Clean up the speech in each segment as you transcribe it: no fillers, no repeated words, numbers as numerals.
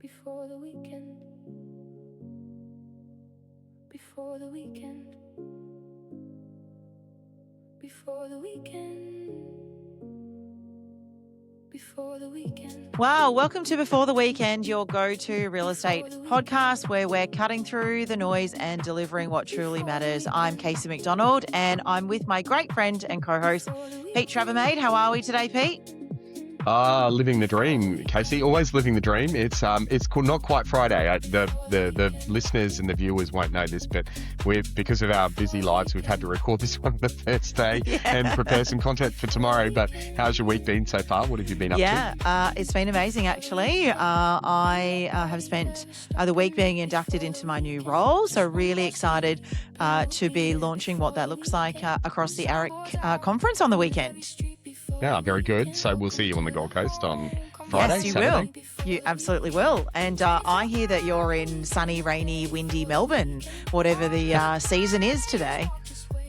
Before the weekend. Before the weekend. Before the weekend. Before the weekend. Wow, welcome to Before the Weekend, your go-to real estate podcast where we're cutting through the noise and delivering what truly matters. I'm Kasey McDonald and I'm with my great friend and co-host, Pete Schravemade. How are we today, Pete? Living the dream, Kasey. Always living the dream. It's not quite Friday. The listeners and the viewers won't know this, but because of our busy lives, we've had to record this one on the first day and prepare some content for tomorrow. But how's your week been so far? What have you been up to? It's been amazing, actually. I have spent the week being inducted into my new role, so really excited to be launching what that looks like across the AREC conference on the weekend. Yeah, very good. So we'll see you on the Gold Coast on Friday, Yes, you Saturday. will. You absolutely will. And I hear that you're in sunny, rainy, windy Melbourne, whatever the season is today.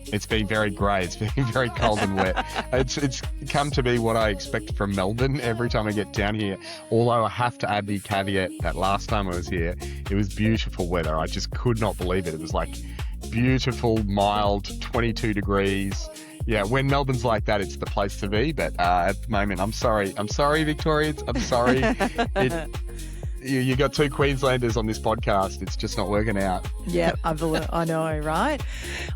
It's been very grey. It's been very cold and wet. It's come to be what I expect from Melbourne every time I get down here. Although I have to add the caveat that last time I was here, it was beautiful weather. I just could not believe it. It was like beautiful, mild, 22 degrees. Yeah, when Melbourne's like that, it's the place to be. But at the moment, I'm sorry, Victorians. I'm sorry. You got two Queenslanders on this podcast. It's just not working out. Yeah, I know, right?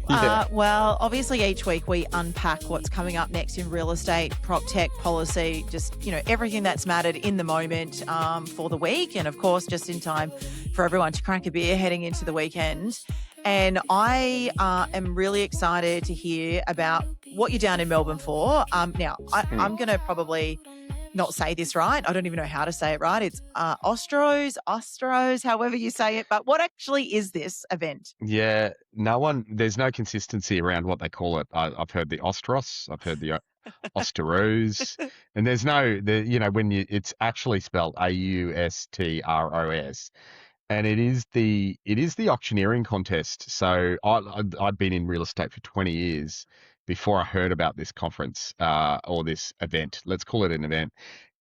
Yeah. Well, obviously each week we unpack what's coming up next in real estate, prop tech, policy, just, everything that's mattered in the moment for the week. And of course, just in time for everyone to crack a beer heading into the weekend. And I am really excited to hear about what you're down in Melbourne for. Now, I'm going to probably not say this right. I don't even know how to say it right. It's Austros, however you say it. But what actually is this event? Yeah, there's no consistency around what they call it. I've heard the Ostros, I've heard the Austros, and it's actually spelled Austros. And it is the auctioneering contest. So I'd been in real estate for 20 years before I heard about this conference or this event. Let's call it an event.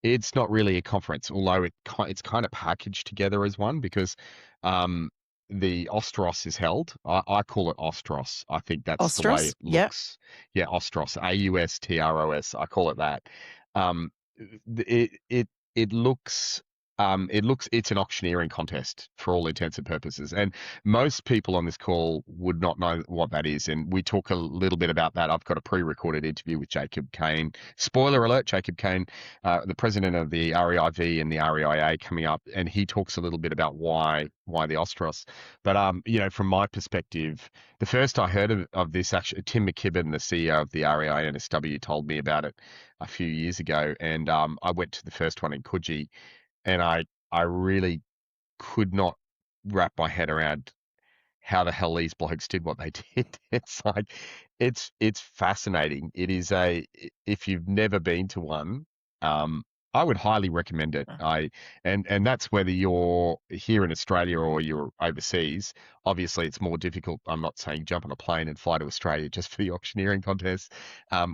It's not really a conference, although it's kind of packaged together as one because the Austros is held. I call it Austros. I think that's Austros? the way it looks. Yeah, Austros, Austros. I call it that. It's an auctioneering contest for all intents and purposes. And most people on this call would not know what that is. And we talk a little bit about that. I've got a pre-recorded interview with Cain. Spoiler alert, Cain, the president of the REIV and the REIA coming up. And he talks a little bit about why the Ostros. But, from my perspective, the first I heard of this, actually, Tim McKibben, the CEO of the REI NSW, told me about it a few years ago. And I went to the first one in Coogee. And I really could not wrap my head around how the hell these blokes did what they did. It's like, it's fascinating. It is if you've never been to one, I would highly recommend it. And that's whether you're here in Australia or you're overseas. Obviously, it's more difficult. I'm not saying jump on a plane and fly to Australia just for the auctioneering contest.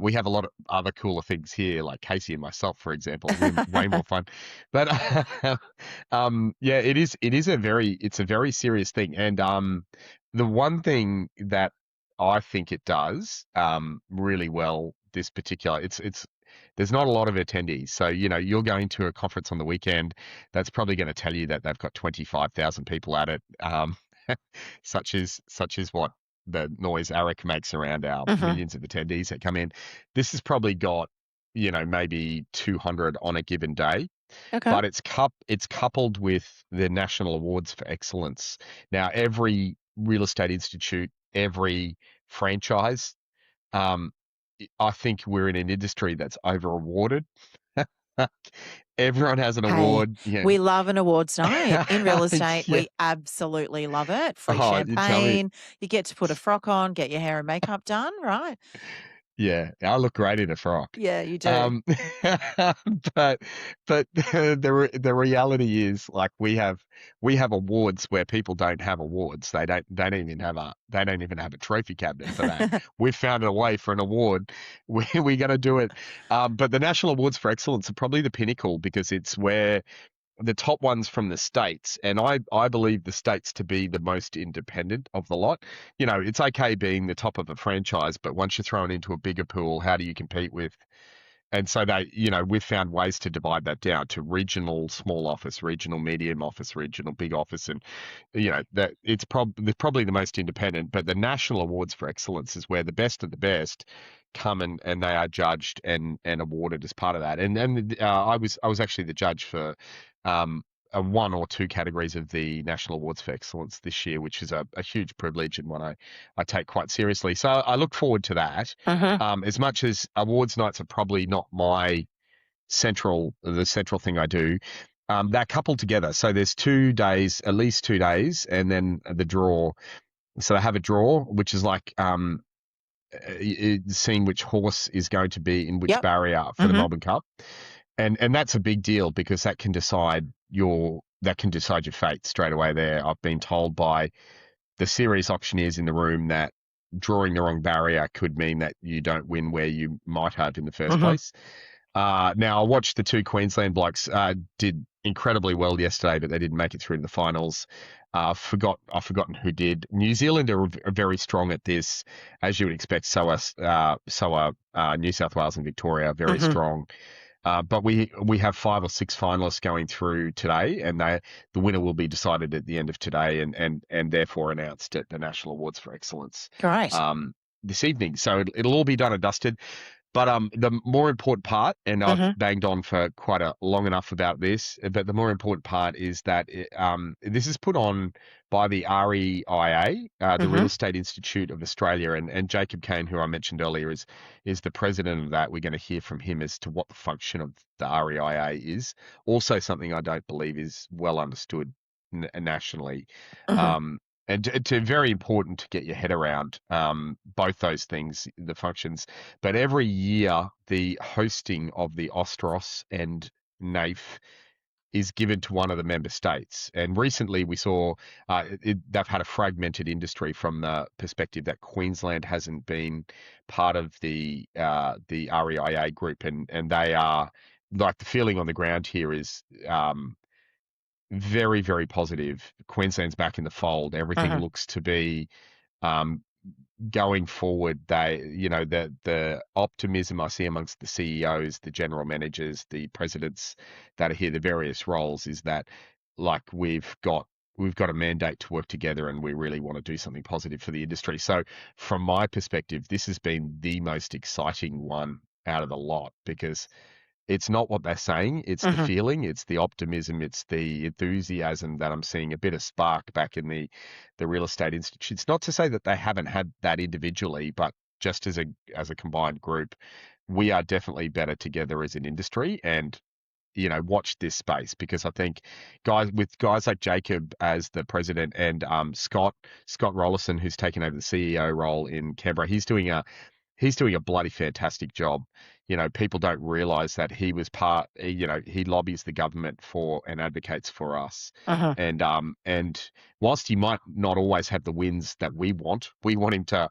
We have a lot of other cooler things here, like Kasey and myself, for example. We're way more fun. But it's a very serious thing. And the one thing that I think it does really well, this particular, there's not a lot of attendees. So, you're going to a conference on the weekend, that's probably going to tell you that they've got 25,000 people at it, such as what the noise AREC makes around our millions of attendees that come in. This has probably got, maybe 200 on a given day. Okay. But it's coupled with the National Awards for Excellence. Now, every real estate institute, every franchise, I think we're in an industry that's over-awarded. Everyone has an award. Yeah. We love an awards night in real estate. Yeah. We absolutely love it. Free Oh, you tell me. champagne. You get to put a frock on, get your hair and makeup done, right? Yeah, I look great in a frock. Yeah, you do. But the reality is, like, we have awards where people don't have awards. They don't even have a trophy cabinet for that. We've found a way for an award. We're going to do it. But the National Awards for Excellence are probably the pinnacle because it's where the top ones from the states, and I believe the states to be the most independent of the lot. You know, it's okay being the top of a franchise, but once you're thrown into a bigger pool, how do you compete with? And so we've found ways to divide that down to regional small office, regional medium office, regional big office, and that it's probably the most independent. But the National Awards for Excellence is where the best of the best come and they are judged and awarded as part of that. And I was actually the judge for one or two categories of the National Awards for Excellence this year, which is a huge privilege and one I take quite seriously. So I look forward to that. As much as awards nights are probably not the central thing I do, they're coupled together. So there's 2 days, at least 2 days, and then the draw. So they have a draw, which is like seeing which horse is going to be in which Yep. barrier for the Melbourne Cup. And that's a big deal because that can decide your fate straight away there. I've been told by the serious auctioneers in the room that drawing the wrong barrier could mean that you don't win where you might have in the first place. Now, I watched the 2 Queensland blokes did incredibly well yesterday, but they didn't make it through to the finals. I've forgotten who did. New Zealand are very strong at this, as you would expect. So are New South Wales and Victoria very strong. But we have 5 or 6 finalists going through today, and the winner will be decided at the end of today, and therefore announced at the National Awards for Excellence Great. this evening. So it'll all be done and dusted. But the more important part, and I've banged on for quite a long enough about this, but the more important part is that this is put on by the REIA, the Real Estate Institute of Australia, and Jacob Cain, who I mentioned earlier, is the president of that. We're going to hear from him as to what the function of the REIA is. Also, something I don't believe is well understood nationally. And it's very important to get your head around both those things, the functions. But every year, the hosting of the Austros and NAIF is given to one of the member states. And recently, we saw they've had a fragmented industry from the perspective that Queensland hasn't been part of the REIA group, and they are like the feeling on the ground here is. Very, very positive. Queensland's back in the fold. Everything looks to be going forward. The optimism I see amongst the CEOs, the general managers, the presidents that are here, the various roles, is that like we've got a mandate to work together, and we really want to do something positive for the industry. So, from my perspective, this has been the most exciting one out of the lot because it's not what they're saying. It's the feeling, it's the optimism, it's the enthusiasm that I'm seeing a bit of spark back in the real estate institutes. Not to say that they haven't had that individually, but just as a combined group, we are definitely better together as an industry. And watch this space because I think guys like Jacob as the president and Scott Rollison, who's taken over the CEO role in Canberra, he's doing a bloody fantastic job. People don't realize that he was he lobbies the government for and advocates for us. And whilst he might not always have the wins that we want him to,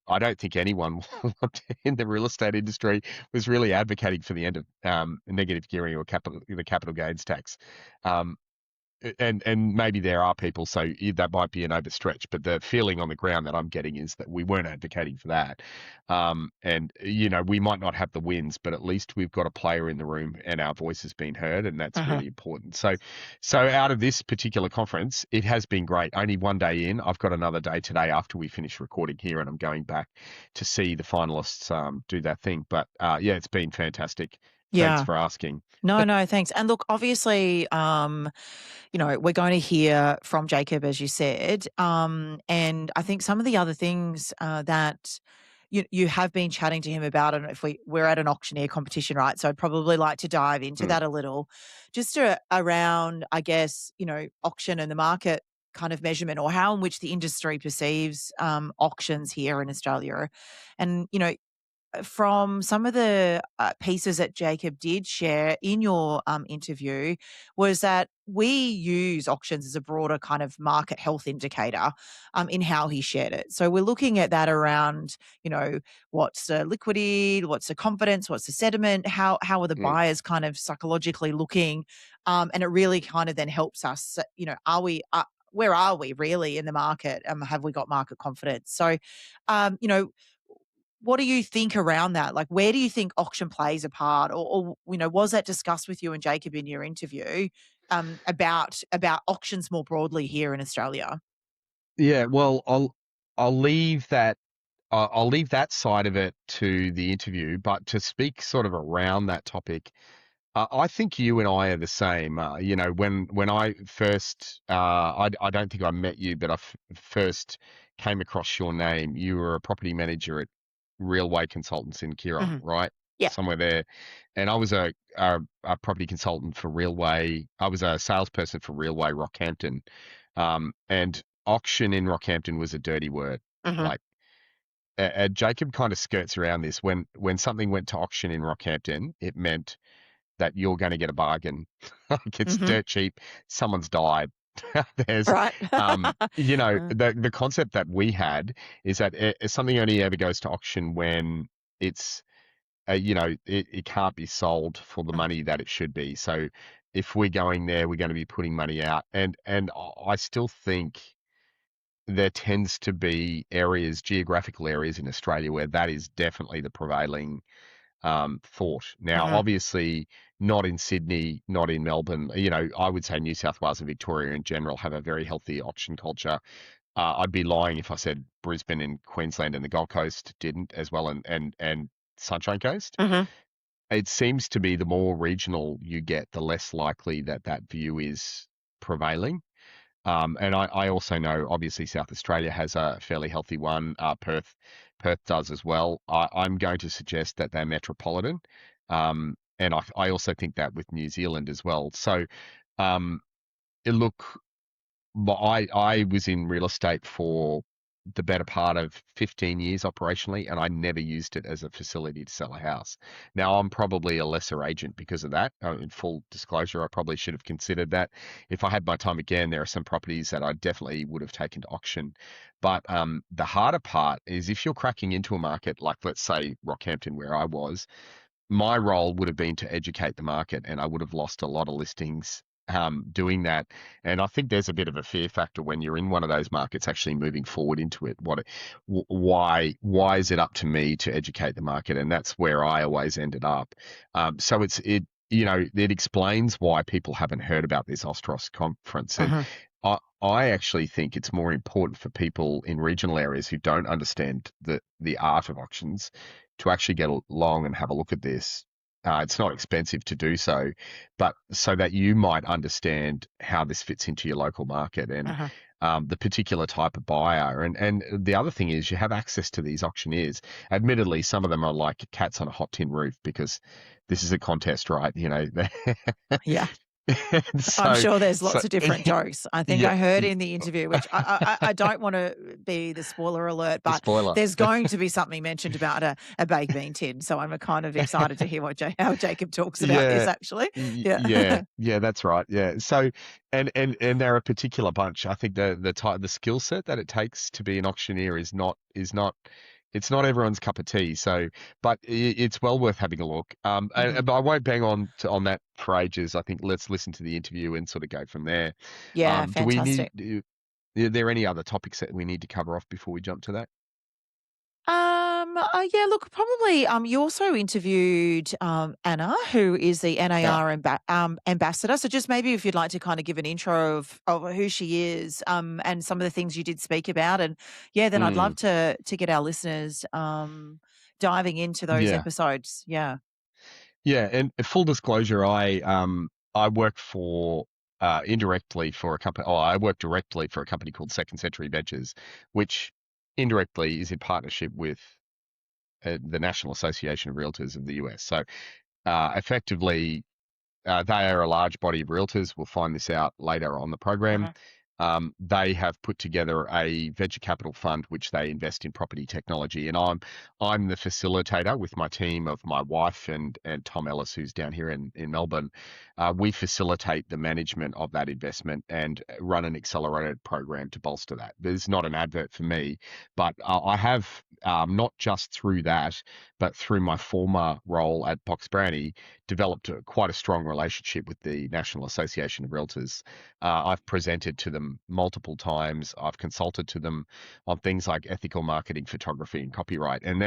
I don't think anyone in the real estate industry was really advocating for the end of negative gearing or the capital gains tax. And maybe there are people, so that might be an overstretch, but the feeling on the ground that I'm getting is that we weren't advocating for that. And we might not have the wins, but at least we've got a player in the room and our voice has been heard, and that's really important. So out of this particular conference, it has been great. Only one day in. I've got another day today after we finish recording here, and I'm going back to see the finalists do that thing. But yeah, it's been fantastic. Thanks for asking. No, thanks. And look, obviously, we're going to hear from Jacob, as you said. And I think some of the other things that you have been chatting to him about, and if we're at an auctioneer competition, right? So I'd probably like to dive into that a little, just around, I guess, auction and the market kind of measurement, or how in which the industry perceives auctions here in Australia. And, from some of the pieces that Jacob did share in your interview was that we use auctions as a broader kind of market health indicator in how he shared it. So we're looking at that around, what's the liquidity, what's the confidence, what's the sentiment, how are the Mm. buyers kind of psychologically looking, and it really kind of then helps us, are we where are we really in the market? Have we got market confidence? So, what do you think around that? Like, where do you think auction plays a part, or was that discussed with you and Jacob in your interview about auctions more broadly here in Australia? Yeah, well, I'll leave that I'll leave that side of it to the interview, but to speak sort of around that topic, I think you and I are the same. When I first, I don't think I met you, but first came across your name. You were a property manager at Railway Consultants in Kira, Mhm. right? Yeah. Somewhere there. And I was a property consultant for Railway. I was a salesperson for Railway Rockhampton. And auction in Rockhampton was a dirty word. Mhm. Like, Jacob kind of skirts around this. When something went to auction in Rockhampton, it meant that you're going to get a bargain. Like, it's Mhm. dirt cheap. Someone's died. There's, Right. Mm. the concept that we had is that something only ever goes to auction when it's, it can't be sold for the Mhm. money that it should be. So if we're going there, we're going to be putting money out. And I still think there tends to be geographical areas in Australia where that is definitely the prevailing thought. Now, Mhm. obviously, not in Sydney, not in Melbourne. I would say New South Wales and Victoria in general have a very healthy auction culture. I'd be lying if I said Brisbane and Queensland and the Gold Coast didn't as well, and Sunshine Coast. Mhm. It seems to be the more regional you get, the less likely that that view is prevailing. And I also know, obviously, South Australia has a fairly healthy one. Perth does as well. I'm going to suggest that they're metropolitan, and I also think that with New Zealand as well. So, um, look, but I was in real estate for the better part of 15 years operationally, and I never used it as a facility to sell a house. Now, I'm probably a lesser agent because of that. In full disclosure, I probably should have considered that. If I had my time again, there are some properties that I definitely would have taken to auction. But the harder part is if you're cracking into a market like, let's say, Rockhampton, where I was, my role would have been to educate the market, and I would have lost a lot of listings doing that. And I think there's a bit of a fear factor when you're in one of those markets actually moving forward into it. Why is it up to me to educate the market? And that's where I always ended up. So it explains why people haven't heard about this Ostros conference. And Mhm. I actually think it's more important for people in regional areas who don't understand the art of auctions to actually get along and have a look at this. It's not expensive to do so, but so that you might understand how this fits into your local market and Mhm. the particular type of buyer. And the other thing is you have access to these auctioneers. Admittedly, some of them are like cats on a hot tin roof because this is a contest, right? Yeah. I'm so sure there's so lots of different jokes. I think yeah. I heard in the interview, which I don't want to be the spoiler alert, but Spoiler. there's going to be something mentioned about a baked bean tin. So I'm kind of excited to hear how Jacob talks about this. Yeah, Actually, yeah. yeah, that's right. Yeah. So, and they're a particular bunch. I think the skill set that it takes to be an auctioneer is not it's not everyone's cup of tea. So, but it's well worth having a look. Mhm. But I won't bang on that for ages. I think let's listen to the interview and sort of go from there. Yeah, Do we fantastic. need? Are there any other topics that we need to cover off before we jump to that? Yeah, look, probably, you also interviewed, Anna, who is the Yeah. NAR ambassador. So just maybe if you'd like to kind of give an intro of who she is, and some of the things you did speak about. And yeah, then I'd love Mm, to get our listeners, diving into those yeah. episodes. Yeah. Yeah, and full disclosure, I work for indirectly for a company. Oh, I work directly for a company called Second Century Ventures, which indirectly is in partnership with the National Association of Realtors of the US. So effectively, they are a large body of realtors. We'll find this out later on the program. Mhm. they have put together a venture capital fund which they invest in property technology, and I'm the facilitator with my team of my wife and Tom Ellis, who's down here in Melbourne. We facilitate the management of that investment and run an accelerated program to bolster that. There's not an advert for me, but I have not just through that, but through my former role at Box Brownie, developed quite a strong relationship with the National Association of Realtors. I've presented to them multiple times. I've consulted to them on things like ethical marketing, photography, and copyright. And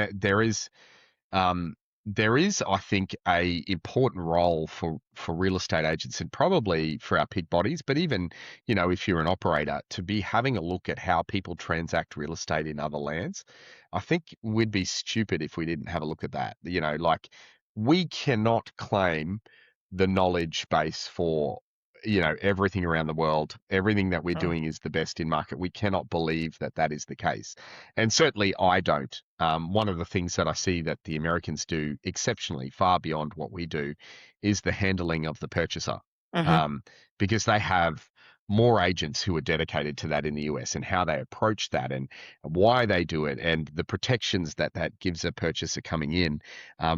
um, there is, I think, a important role for real estate agents and probably for our pit bodies, but even, if you're an operator, to be having a look at how people transact real estate in other lands. I think we'd be stupid if we didn't have a look at that. Like we cannot claim the knowledge base for everything around the world. Everything that we're doing is the best in market. We cannot believe that that is the case, and certainly I don't. One of the things that I see that the Americans do exceptionally far beyond what we do is the handling of the purchaser, because they have more agents who are dedicated to that in the US, and how they approach that and why they do it, and the protections that gives a purchaser coming in.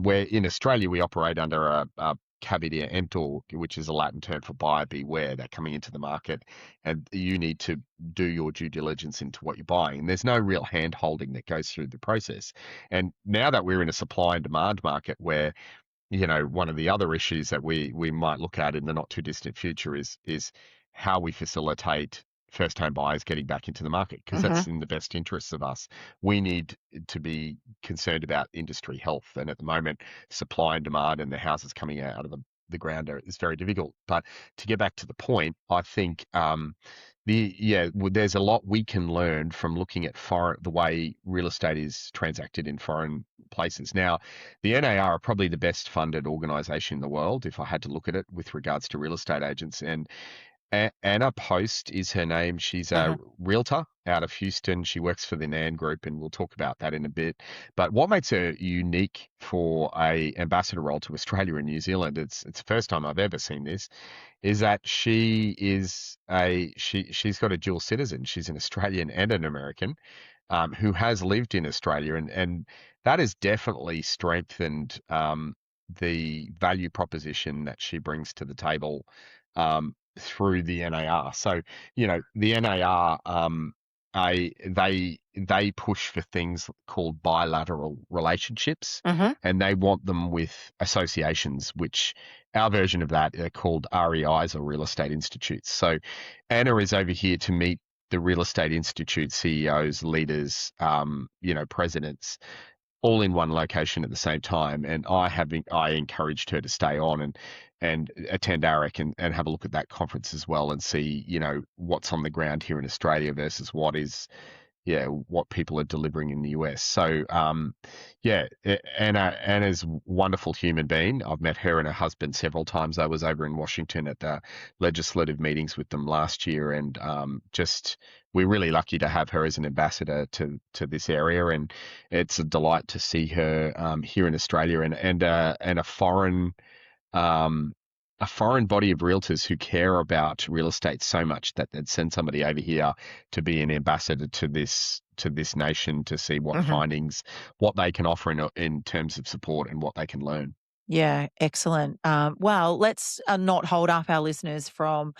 Where in Australia we operate under a caveat emptor, which is a Latin term for buyer beware. They're coming into the market, and you need to do your due diligence into what you're buying. And there's no real hand holding that goes through the process. And now that we're in a supply and demand market where, one of the other issues that we might look at in the not too distant future is how we facilitate first home buyers getting back into the market, because that's in the best interests of us. We need to be concerned about industry health, and at the moment, supply and demand and the houses coming out of the ground is very difficult. But to get back to the point, I think there's a lot we can learn from looking at the way real estate is transacted in foreign places. Now, the NAR are probably the best funded organisation in the world, if I had to look at it, with regards to real estate agents. And Anna Post is her name. She's a realtor out of Houston. She works for the NAN Group, and we'll talk about that in a bit. But what makes her unique for a ambassador role to Australia and New Zealand, it's the first time I've ever seen this, is that she's got a dual citizen. She's an Australian and an American, who has lived in Australia, and that has definitely strengthened the value proposition that she brings to the table through the NAR. So, the NAR, they push for things called bilateral relationships, and they want them with associations, which our version of that are called REIs, or Real Estate Institutes. So Anna is over here to meet the Real Estate Institute CEOs, leaders, presidents, all in one location at the same time. And I encouraged her to stay on and attend AREC and have a look at that conference as well, and see, what's on the ground here in Australia versus what people are delivering in the US. So, Anna's a wonderful human being. I've met her and her husband several times. I was over in Washington at the legislative meetings with them last year, and we're really lucky to have her as an ambassador to this area, and it's a delight to see her here in Australia, and a foreign body of realtors who care about real estate so much that they'd send somebody over here to be an ambassador to this nation, to see what findings, what they can offer in terms of support, and what they can learn. Yeah, excellent. Well, let's not hold up our listeners from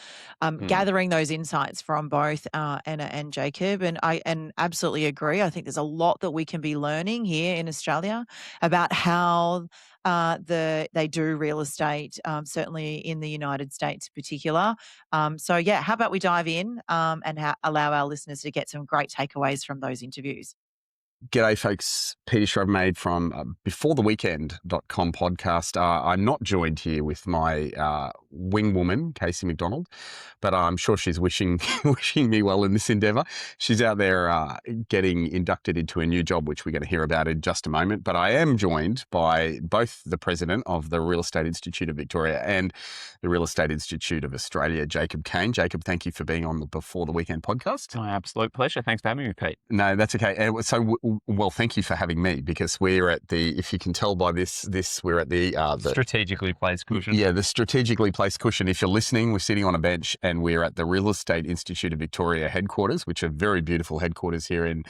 gathering those insights from both Anna and Jacob. And I absolutely agree. I think there's a lot that we can be learning here in Australia about how they do real estate, certainly in the United States in particular. So yeah, how about we dive in and allow our listeners to get some great takeaways from those interviews. G'day, folks. Peter Schravemade from beforetheweekend.com podcast. I'm not joined here with my wing woman, Kasey McDonald, but I'm sure she's wishing me well in this endeavour. She's out there getting inducted into a new job, which we're going to hear about in just a moment. But I am joined by both the president of the Real Estate Institute of Victoria and the Real Estate Institute of Australia, Jacob Cain. Jacob, thank you for being on the Before the Weekend podcast. My absolute pleasure. Thanks for having me, Pete. No, that's okay. So Well, thank you for having me, because we're at the, if you can tell by this we're at the Strategically placed cushion. Yeah, the strategically placed cushion. If you're listening, we're sitting on a bench and we're at the Real Estate Institute of Victoria headquarters, which are very beautiful headquarters here in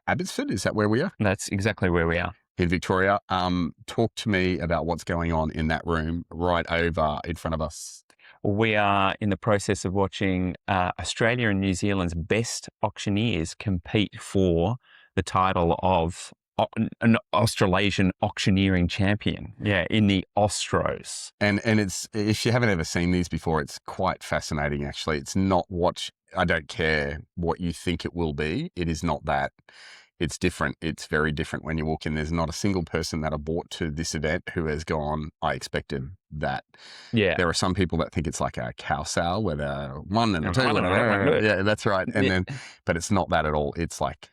Abbotsford. Is that where we are? That's exactly where we are. In Victoria. Talk to me about what's going on in that room right over in front of us. We are in the process of watching Australia and New Zealand's best auctioneers compete for the title of an Australasian auctioneering champion. Yeah, in the Austros. And it's, if you haven't ever seen these before, it's quite fascinating, actually. It's not what, I don't care what you think it will be. It is not that. It's different. It's very different when you walk in. There's not a single person that I brought to this event who has gone, I expected that. Yeah. There are some people that think it's like a cow sale where they're one and a two. Yeah. Yeah, that's right. And then, but it's not that at all. It's like,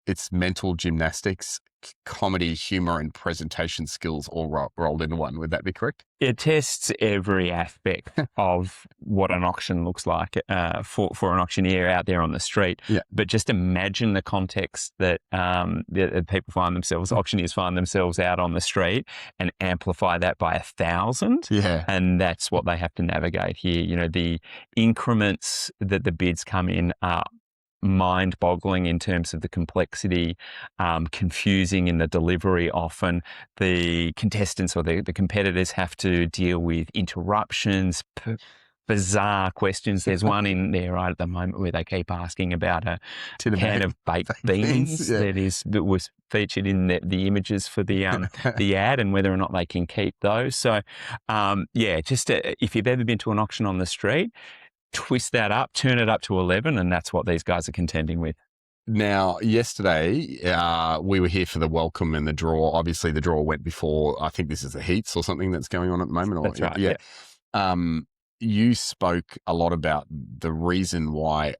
it's mental gymnastics, comedy, humor, and presentation skills all rolled into one. Would that be correct? It tests every aspect of what an auction looks like for an auctioneer out there on the street. Yeah. But just imagine the context that people find themselves, auctioneers find themselves out on the street, and amplify that by 1,000. Yeah. And that's what they have to navigate here. You know, the increments that the bids come in are mind-boggling in terms of the complexity, confusing in the delivery often. The contestants or the competitors have to deal with interruptions, bizarre questions. There's one in there right at the moment where they keep asking about a can of baked beans that was featured in the images for the ad, and whether or not they can keep those. So, if you've ever been to an auction on the street, twist that up, turn it up to 11, and that's what these guys are contending with. Now, yesterday, we were here for the welcome and the draw. Obviously, the draw went before, I think this is the heats or something that's going on at the moment. That's right. Yeah. You spoke a lot about the reason why,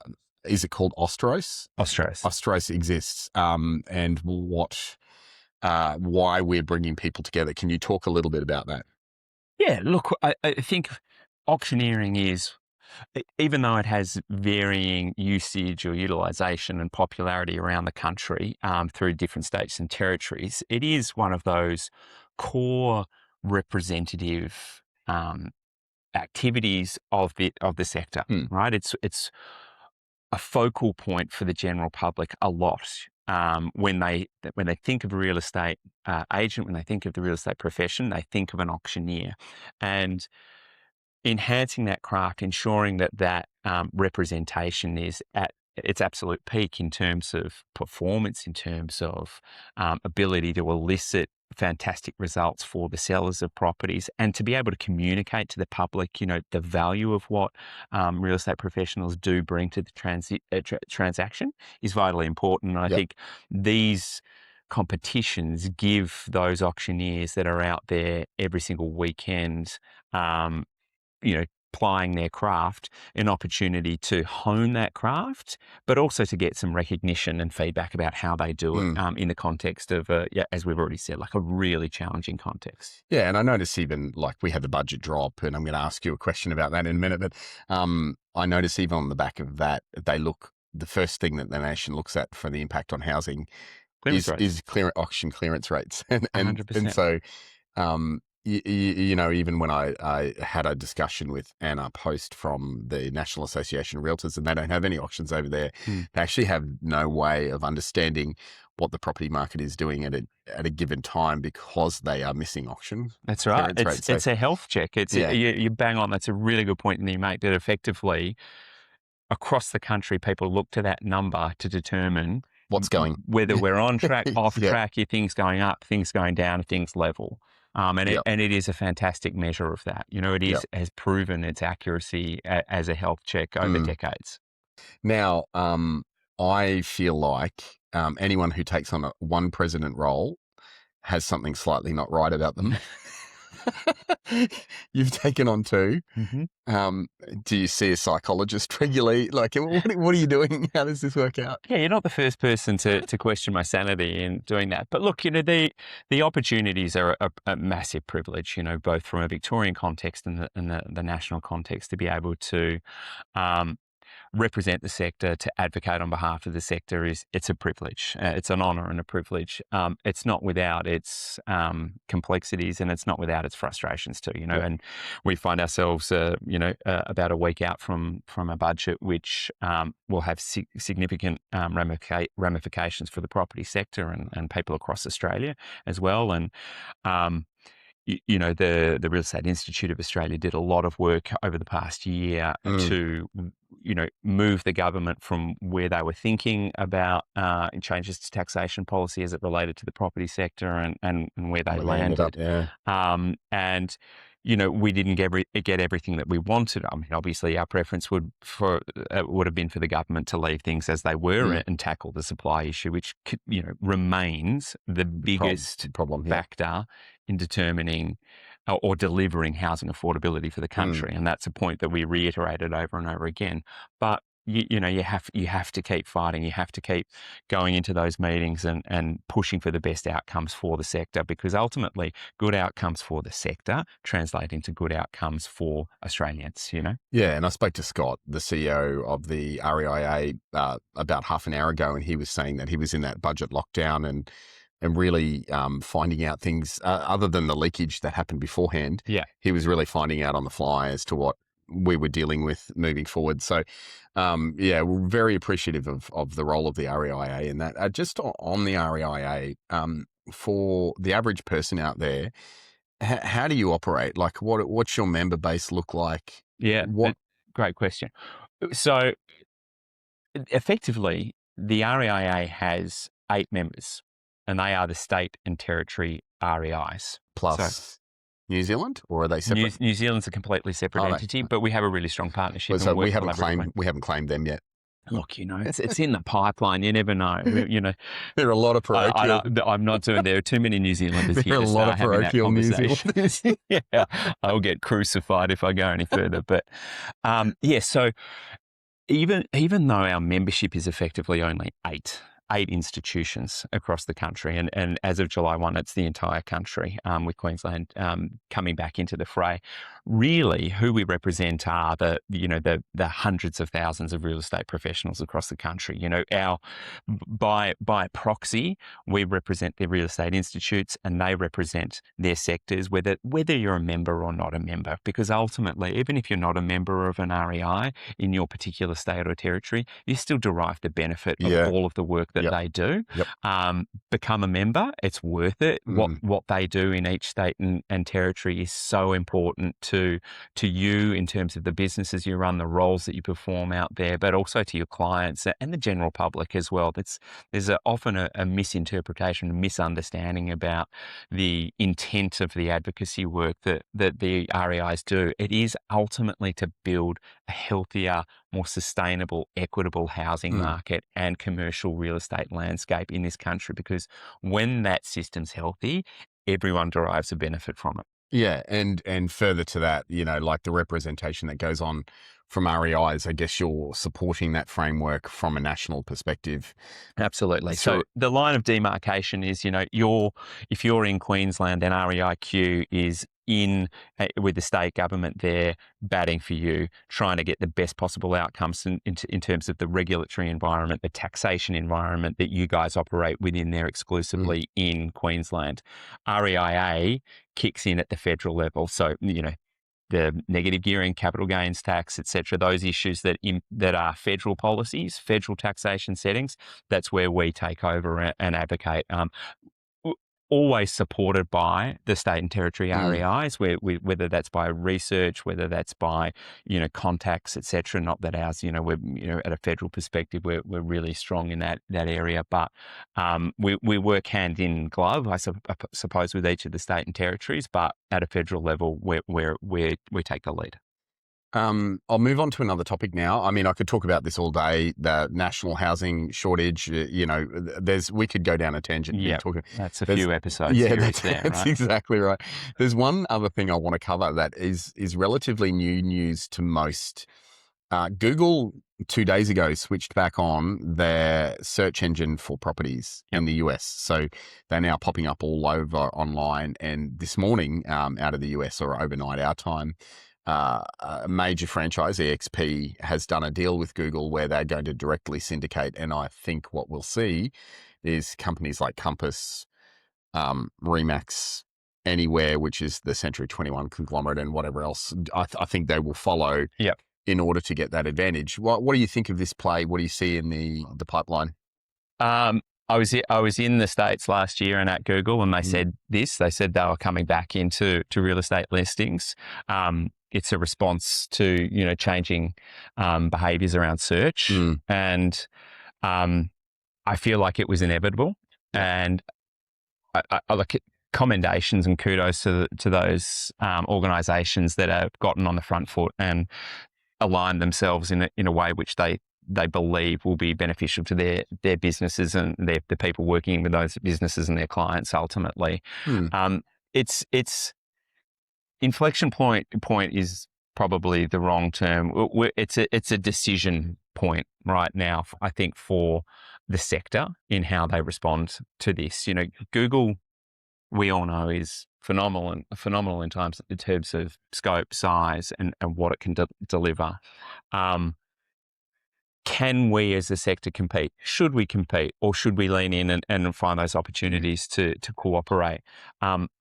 is it called Austros? Austros exists, and why we're bringing people together. Can you talk a little bit about that? Yeah, look, I think auctioneering is, even though it has varying usage or utilisation and popularity around the country through different states and territories, it is one of those core representative activities of the sector, right? It's a focal point for the general public a lot when they think of a real estate agent, when they think of the real estate profession, they think of an auctioneer. And enhancing that craft, ensuring that representation is at its absolute peak in terms of performance, in terms of ability to elicit fantastic results for the sellers of properties, and to be able to communicate to the public, you know, the value of what real estate professionals do bring to the transaction is vitally important. And I think these competitions give those auctioneers that are out there every single weekend, plying their craft, an opportunity to hone that craft, but also to get some recognition and feedback about how they do it in the context of, as we've already said, like a really challenging context. Yeah, and I notice even like we had the budget drop, and I'm going to ask you a question about that in a minute, but I notice even on the back of that, the first thing that the nation looks at for the impact on housing is auction clearance rates. And 100%. So, even when I had a discussion with Anna Post from the National Association of Realtors, and they don't have any auctions over there, they actually have no way of understanding what the property market is doing at a given time because they are missing auction. That's right. It's a health check. You bang on. That's a really good point that you make, that effectively across the country, people look to that number to determine whether we're on track, off track, are things going up, things going down, things level. And it is a fantastic measure of that. You know, it has proven its accuracy as a health check over decades. Now, I feel like anyone who takes on a one president role has something slightly not right about them. You've taken on two. Do you see a psychologist regularly? Like, what are you doing? How does this work out? Yeah, you're not the first person to question my sanity in doing that. But look, you know, the opportunities are a massive privilege, you know, both from a Victorian context and the national context, to be able to represent the sector, to advocate on behalf of the sector it's a privilege. It's an honour and a privilege. It's not without its complexities, and it's not without its frustrations too. And we find ourselves, about a week out from a budget which will have significant ramifications for the property sector and people across Australia as well. And the Real Estate Institute of Australia did a lot of work over the past year to, move the government from where they were thinking about changes to taxation policy as it related to the property sector and where they landed. And we didn't get everything that we wanted. I mean, obviously, our preference would have been for the government to leave things as they were and tackle the supply issue, which remains the biggest problem factor in determining or delivering housing affordability for the country. And that's a point that we reiterated over and over again. But you have to keep fighting. You have to keep going into those meetings and pushing for the best outcomes for the sector, because ultimately good outcomes for the sector translate into good outcomes for Australians, Yeah, and I spoke to Scott, the CEO of the REIA, about half an hour ago, and he was saying that he was in that budget lockdown and really finding out things other than the leakage that happened beforehand. Yeah. He was really finding out on the fly as to what we were dealing with moving forward. So, we're very appreciative of the role of the REIA in that. Just on the REIA, for the average person out there, how do you operate? Like, what's your member base look like? Yeah, great question. So, effectively, the REIA has 8 members, and they are the state and territory REIs. Plus New Zealand, or are they separate? New Zealand's a completely separate entity, but we have a really strong partnership. So we haven't claimed them yet. Look, it's in the pipeline. You never know. There are a lot of parochial. I'm not doing. There are too many New Zealanders here. There are a lot of parochial New Zealanders. Yeah, I'll get crucified if I go any further. But so even though our membership is effectively only 8 institutions across the country, and as of July 1, it's the entire country, with Queensland coming back into the fray. Really, who we represent are the hundreds of thousands of real estate professionals across the country. By proxy, we represent the real estate institutes, and they represent their sectors, whether you're a member or not a member. Because ultimately, even if you're not a member of an REI in your particular state or territory, you still derive the benefit of all of the work that they do. Become a member. It's worth it. What they do in each state and territory is so important to you in terms of the businesses you run, the roles that you perform out there, but also to your clients and the general public as well. There's often a misinterpretation, a misunderstanding about the intent of the advocacy work that the REIs do. It is ultimately to build a healthier, more sustainable, equitable housing market and commercial real estate landscape in this country, because when that system's healthy, everyone derives a benefit from it. Yeah, and further to that, like the representation that goes on from REIs, I guess you're supporting that framework from a national perspective. Absolutely. So the line of demarcation is, if you're in Queensland and REIQ is in with the state government there batting for you, trying to get the best possible outcomes in terms of the regulatory environment, the taxation environment that you guys operate within there exclusively in Queensland. REIA kicks in at the federal level. So, the negative gearing, capital gains tax, etc., those issues that are federal policies, federal taxation settings, that's where we take over and advocate. Always supported by the state and territory REIs, whether that's by research, whether that's by contacts, etc. Not that ours, we're at a federal perspective, we're really strong in that area, but we work hand in glove, I suppose, with each of the state and territories. But at a federal level, we take the lead. I'll move on to another topic now. I mean, I could talk about this all day, the national housing shortage. We could go down a tangent. Yeah, that's a few episodes. Yeah, that's exactly right. There's one other thing I want to cover that is relatively new news to most. Google 2 days ago switched back on their search engine for properties in the US. So they're now popping up all over online. And this morning, out of the US, or overnight our time, a major franchise, EXP, has done a deal with Google where they're going to directly syndicate. And I think what we'll see is companies like Compass, Remax, Anywhere, which is the Century 21 conglomerate, and whatever else, I think they will follow in order to get that advantage. What do you think of this play? What do you see in the pipeline? I was in the States last year and at Google, and they said this. They said they were coming back into real estate listings. It's a response to changing behaviours around search, and I feel like it was inevitable. And I like it. Commendations and kudos to those organisations that have gotten on the front foot and aligned themselves in a way which they believe will be beneficial to their businesses and the people working with those businesses and their clients ultimately. It's inflection point is probably the wrong term. It's a decision point right now, I think, for the sector in how they respond to this. Google, we all know, is phenomenal in terms of scope, size, and what it can deliver. Can we as a sector compete? Should we compete, or should we lean in and find those opportunities to cooperate?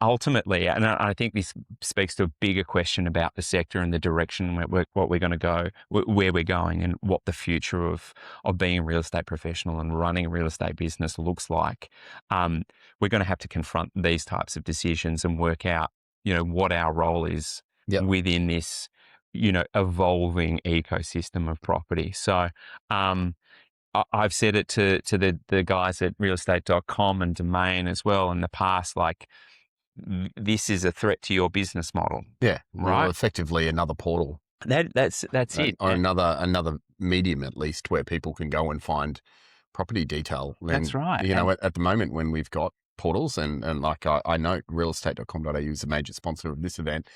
Ultimately, and I think this speaks to a bigger question about the sector and the direction what we're going to go, where we're going, and what the future of being a real estate professional and running a real estate business looks like. We're going to have to confront these types of decisions and work out, what our role is within this evolving ecosystem of property. So I've said it to the guys at realestate.com and Domain as well in the past, like, this is a threat to your business model. Yeah, right. Well, effectively another portal. That's it. Or another medium, at least, where people can go and find property detail. That's right. At the moment when we've got portals and like I know realestate.com.au is a major sponsor of this event.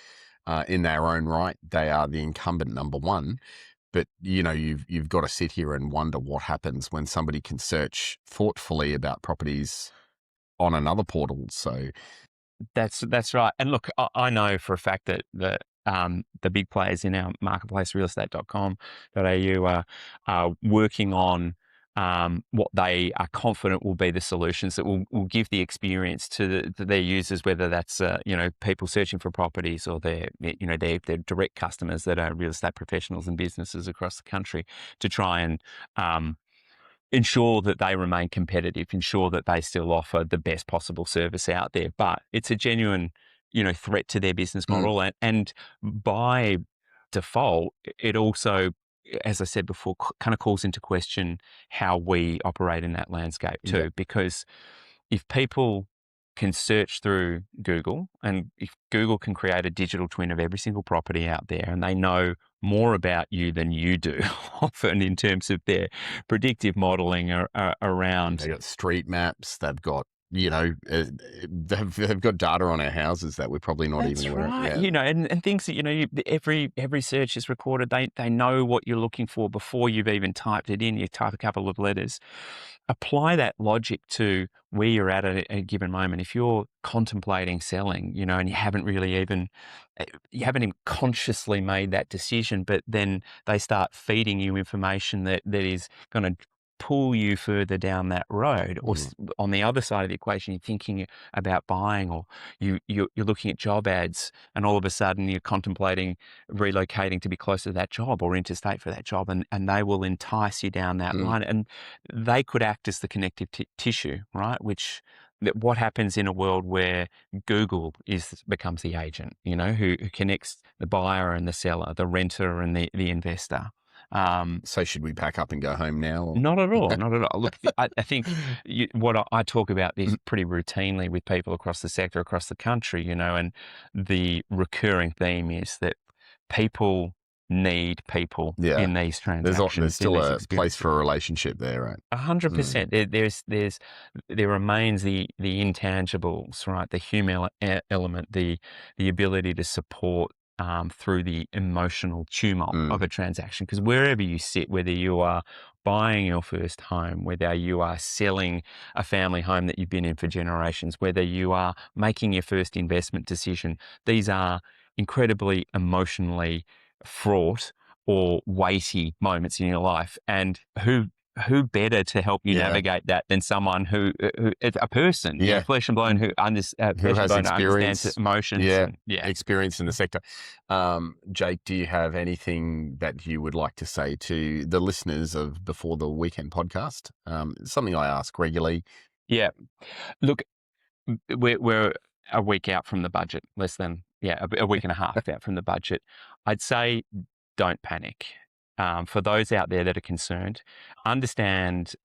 In their own right, they are the incumbent number one. But you've got to sit here and wonder what happens when somebody can search thoughtfully about properties on another portal. So that's right. And look, I know for a fact that the big players in our marketplace, realestate.com.au, are working on what they are confident will be the solutions that will give the experience to their users, whether that's people searching for properties or their direct customers that are real estate professionals and businesses across the country, to try and ensure that they remain competitive, ensure that they still offer the best possible service out there. But it's a genuine threat to their business model, and by default, it also, as I said before, kind of calls into question how we operate in that landscape too. Because if people can search through Google, and if Google can create a digital twin of every single property out there, and they know more about you than you do, often in terms of their predictive modeling around. They've got street maps, they've got they've got data on our houses that we're probably not even aware of. Yeah. And things that, every search is recorded. They know what you're looking for before you've even typed it in. You type a couple of letters. Apply that logic to where you're at a given moment. If you're contemplating selling, and you haven't even consciously made that decision, but then they start feeding you information that is going to pull you further down that road, or on the other side of the equation, you're thinking about buying, or you're looking at job ads, and all of a sudden you're contemplating relocating to be closer to that job or interstate for that job, and they will entice you down that line, and they could act as the connective tissue, right? What happens in a world where Google becomes the agent, who connects the buyer and the seller, the renter and the investor. So should we pack up and go home now? Or? Not at all. Not at all. Look, I think what I talk about this pretty routinely with people across the sector, across the country, and the recurring theme is that people need people in these transactions. There's still a place for a relationship there, right? 100%. There remains the intangibles, right? The human element, the ability to support through the emotional tumult of a transaction. Because wherever you sit, whether you are buying your first home, whether you are selling a family home that you've been in for generations, whether you are making your first investment decision, these are incredibly emotionally fraught or weighty moments in your life. And who better to help you navigate that than someone who a person, flesh and bone, who has understands emotions. Experience in the sector. Jake, do you have anything that you would like to say to the listeners of Before the Weekend podcast? Something I ask regularly. Yeah. Look, we're a week out from the budget, less than a week and a half out from the budget. I'd say don't panic. For those out there that are concerned, understand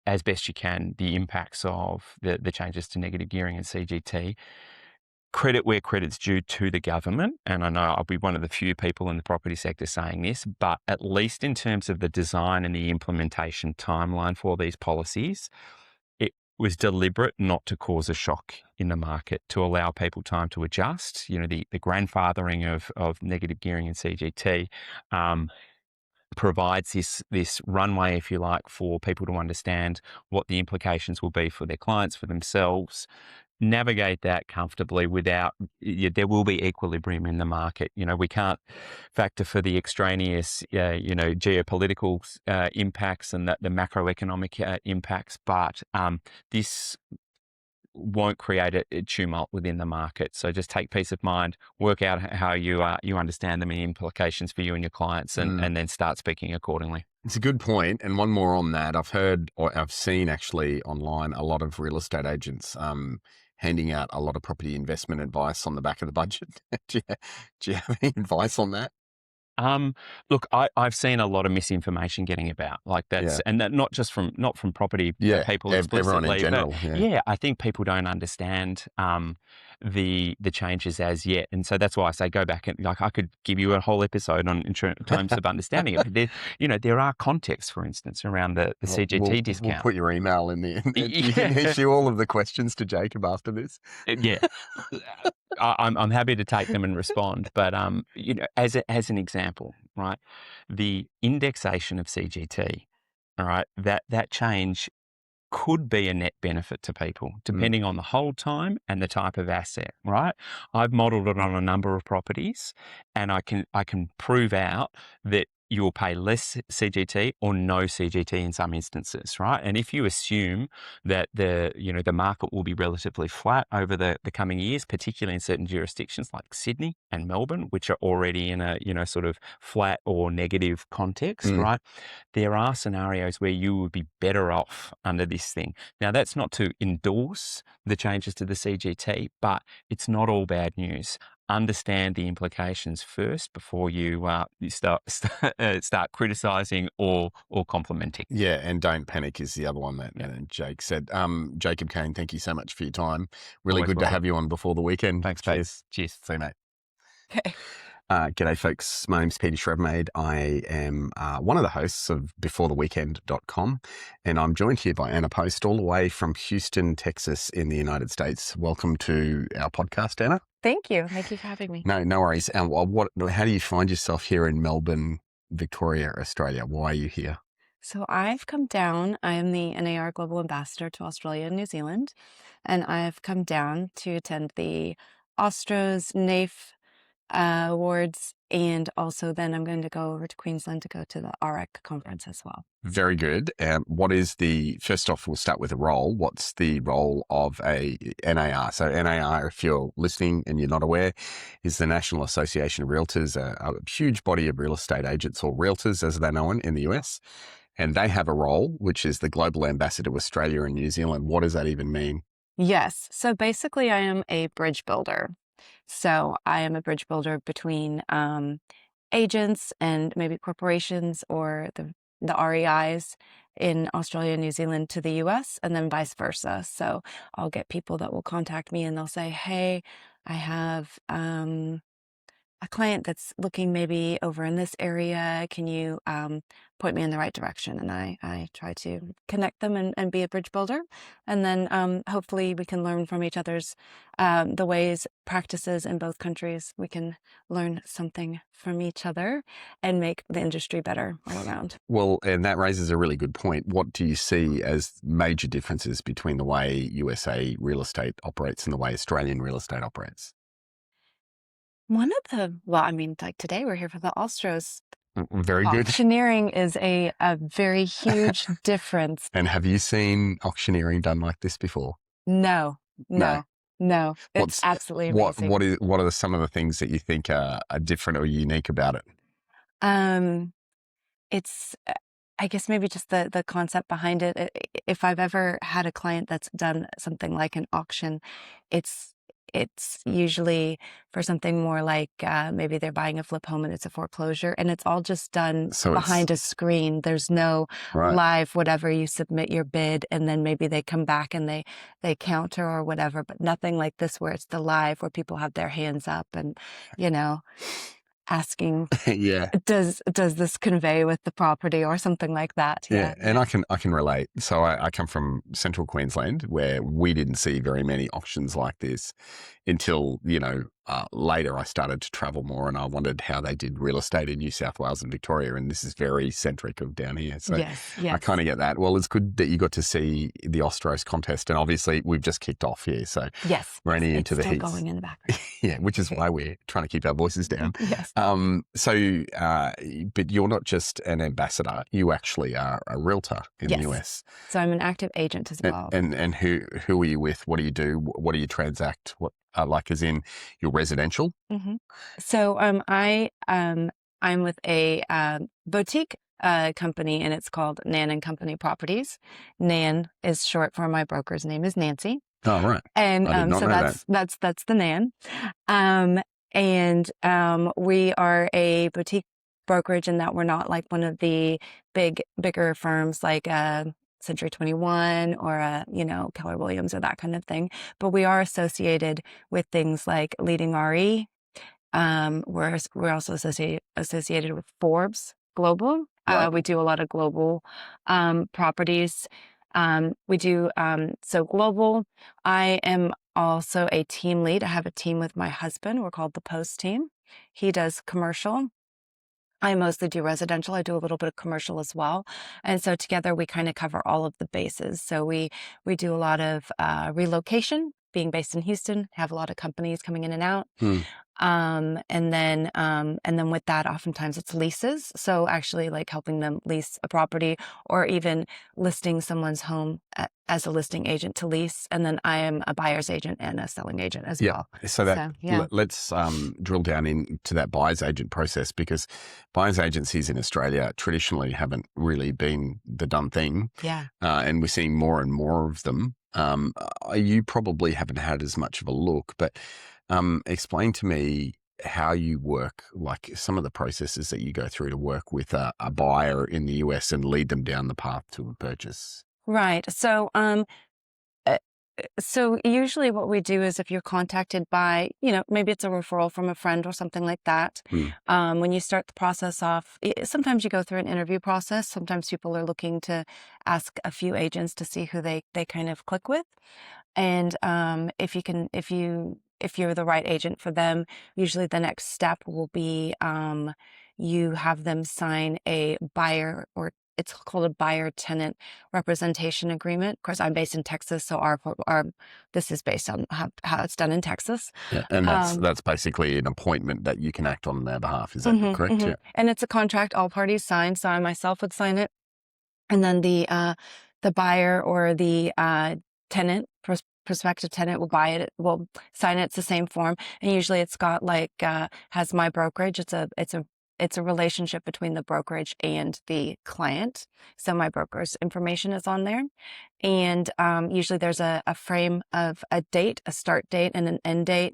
as best you can the impacts of the changes to negative gearing and CGT. Credit where credit's due to the government, and I know I'll be one of the few people in the property sector saying this, but at least in terms of the design and the implementation timeline for these policies, it was deliberate not to cause a shock in the market, to allow people time to adjust. You know, the grandfathering of negative gearing and CGT provides this runway, if you like, for people to understand what the implications will be for their clients, for themselves, navigate that comfortably without, there will be equilibrium in the market. You know, we can't factor for the extraneous, geopolitical impacts and the macroeconomic impacts, but this won't create a tumult within the market. So just take peace of mind, work out how you understand them and the implications for you and your clients, and then start speaking accordingly. It's a good point. And one more on that. I've seen actually online a lot of real estate agents handing out a lot of property investment advice on the back of the budget. Do you have any advice on that? Look, I've seen a lot of misinformation getting about, like that's, and that not from property people explicitly, everyone in general. But I think people don't understand the changes as yet, and so that's why I say go back and, like, I could give you a whole episode on in terms of understanding it. But there are contexts, for instance, around the CGT discount. We'll put your email in there. You can issue all of the questions to Jacob after this. I'm happy to take them and respond, but as an example, right, the indexation of CGT, all right, that change could be a net benefit to people depending on the hold time and the type of asset, right? I've modeled it on a number of properties, and I can prove out that you'll pay less CGT or no CGT in some instances, right? And if you assume that the market will be relatively flat over the coming years, particularly in certain jurisdictions like Sydney and Melbourne, which are already in a sort of flat or negative context, right? There are scenarios where you would be better off under this thing. Now, that's not to endorse the changes to the CGT, but it's not all bad news. Understand the implications first before you start criticising or complimenting. Yeah, and don't panic is the other one that Jake said. Jacob Cain, thank you so much for your time. Really Always good welcome. to have you on Before the Weekend. Thanks, Pete. Cheers. See you, mate. Okay. G'day, folks. My name's Peter Schravemade. I am one of the hosts of beforetheweekend.com, and I'm joined here by Anna Post, all the way from Houston, Texas in the United States. Welcome to our podcast, Anna. Thank you. Thank you for having me. No worries. And how do you find yourself here in Melbourne, Victoria, Australia? Why are you here? So I've come down. I am the NAR Global Ambassador to Australia and New Zealand, and I've come down to attend the Austros NAF Awards, and also then I'm going to go over to Queensland to go to the AREC conference as well. Very good. First off, we'll start with the role. What's the role of a NAR? So NAR, if you're listening and you're not aware, is the National Association of Realtors, a huge body of real estate agents, or realtors as they're known in the US. And they have a role, which is the Global Ambassador to Australia and New Zealand. What does that even mean? Yes. So basically I am a bridge builder. So I am a bridge builder between agents and maybe corporations or the REIs in Australia and New Zealand to the US, and then vice versa. So I'll get people that will contact me and they'll say, hey, I have a client that's looking maybe over in this area. Can you point me in the right direction? And I try to connect them and be a bridge builder. And then hopefully we can learn from each other's the ways, practices in both countries. We can learn something from each other and make the industry better all around. Well, and that raises a really good point. What do you see as major differences between the way USA real estate operates and the way Australian real estate operates? like today we're here for the Austros. Very good. Auctioneering is a very huge difference. And have you seen auctioneering done like this before? No. It's absolutely amazing. What are some of the things that you think are different or unique about it? It's I guess maybe just the concept behind it. If I've ever had a client that's done something like an auction, it's usually for something more like maybe they're buying a flip home and it's a foreclosure, and it's all just done behind a screen. There's no live whatever. You submit your bid and then maybe they come back and they counter or whatever, but nothing like this where it's the live, where people have their hands up and asking, does this convey with the property or something like that? And I can relate. So I come from central Queensland, where we didn't see very many auctions like this until later I started to travel more, and I wondered how they did real estate in New South Wales and Victoria, and this is very centric of down here. So I kind of get that. Well, it's good that you got to see the Austros contest, and obviously we've just kicked off here, so we're only into the heat. Going in the background. Which is why we're trying to keep our voices down. Yes. But you're not just an ambassador; you actually are a realtor in the US. So I'm an active agent as well. And who are you with? What do you do? What do you transact? What like as in your residential? Mm-hmm. So I'm with a boutique company, and it's called Nan and Company Properties. Nan is short for my broker's name is Nancy. Oh, right. And so that's the Nan. And we are a boutique brokerage in that we're not like one of the bigger firms like Century 21 or Keller Williams or that kind of thing, but we are associated with things like leading RE. We're also associated with Forbes Global. We do a lot of global properties. We do so global. I am also a team lead. I have a team with my husband. We're called the Post Team. He does commercial. I mostly do residential. I do a little bit of commercial as well. And so together we kind of cover all of the bases. So we do a lot of relocation, being based in Houston, have a lot of companies coming in and out. And then with that, oftentimes it's leases. So actually like helping them lease a property or even listing someone's home as a listing agent to lease. And then I am a buyer's agent and a selling agent as well. So let's drill down into that buyer's agent process, because buyer's agencies in Australia traditionally haven't really been the done thing. And we're seeing more and more of them. You probably haven't had as much of a look, but explain to me how you work, like some of the processes that you go through to work with a buyer in the US and lead them down the path to a purchase. Right. So usually what we do is if you're contacted by, maybe it's a referral from a friend or something like that. When you start the process off, sometimes you go through an interview process. Sometimes people are looking to ask a few agents to see who they kind of click with. And if you're the right agent for them, usually the next step will be you have them sign a buyer, or it's called a buyer tenant representation agreement. Of course, I'm based in Texas, so our this is based on how it's done in Texas. And that's basically an appointment that you can act on their behalf. Is that correct? Mm-hmm. And it's a contract all parties sign. So I myself would sign it, and then the buyer or the tenant, prospective tenant will buy it, will sign it. It's the same form, and usually it's got has my brokerage. It's a relationship between the brokerage and the client. So my broker's information is on there, and usually there's a frame of a date, a start date, and an end date.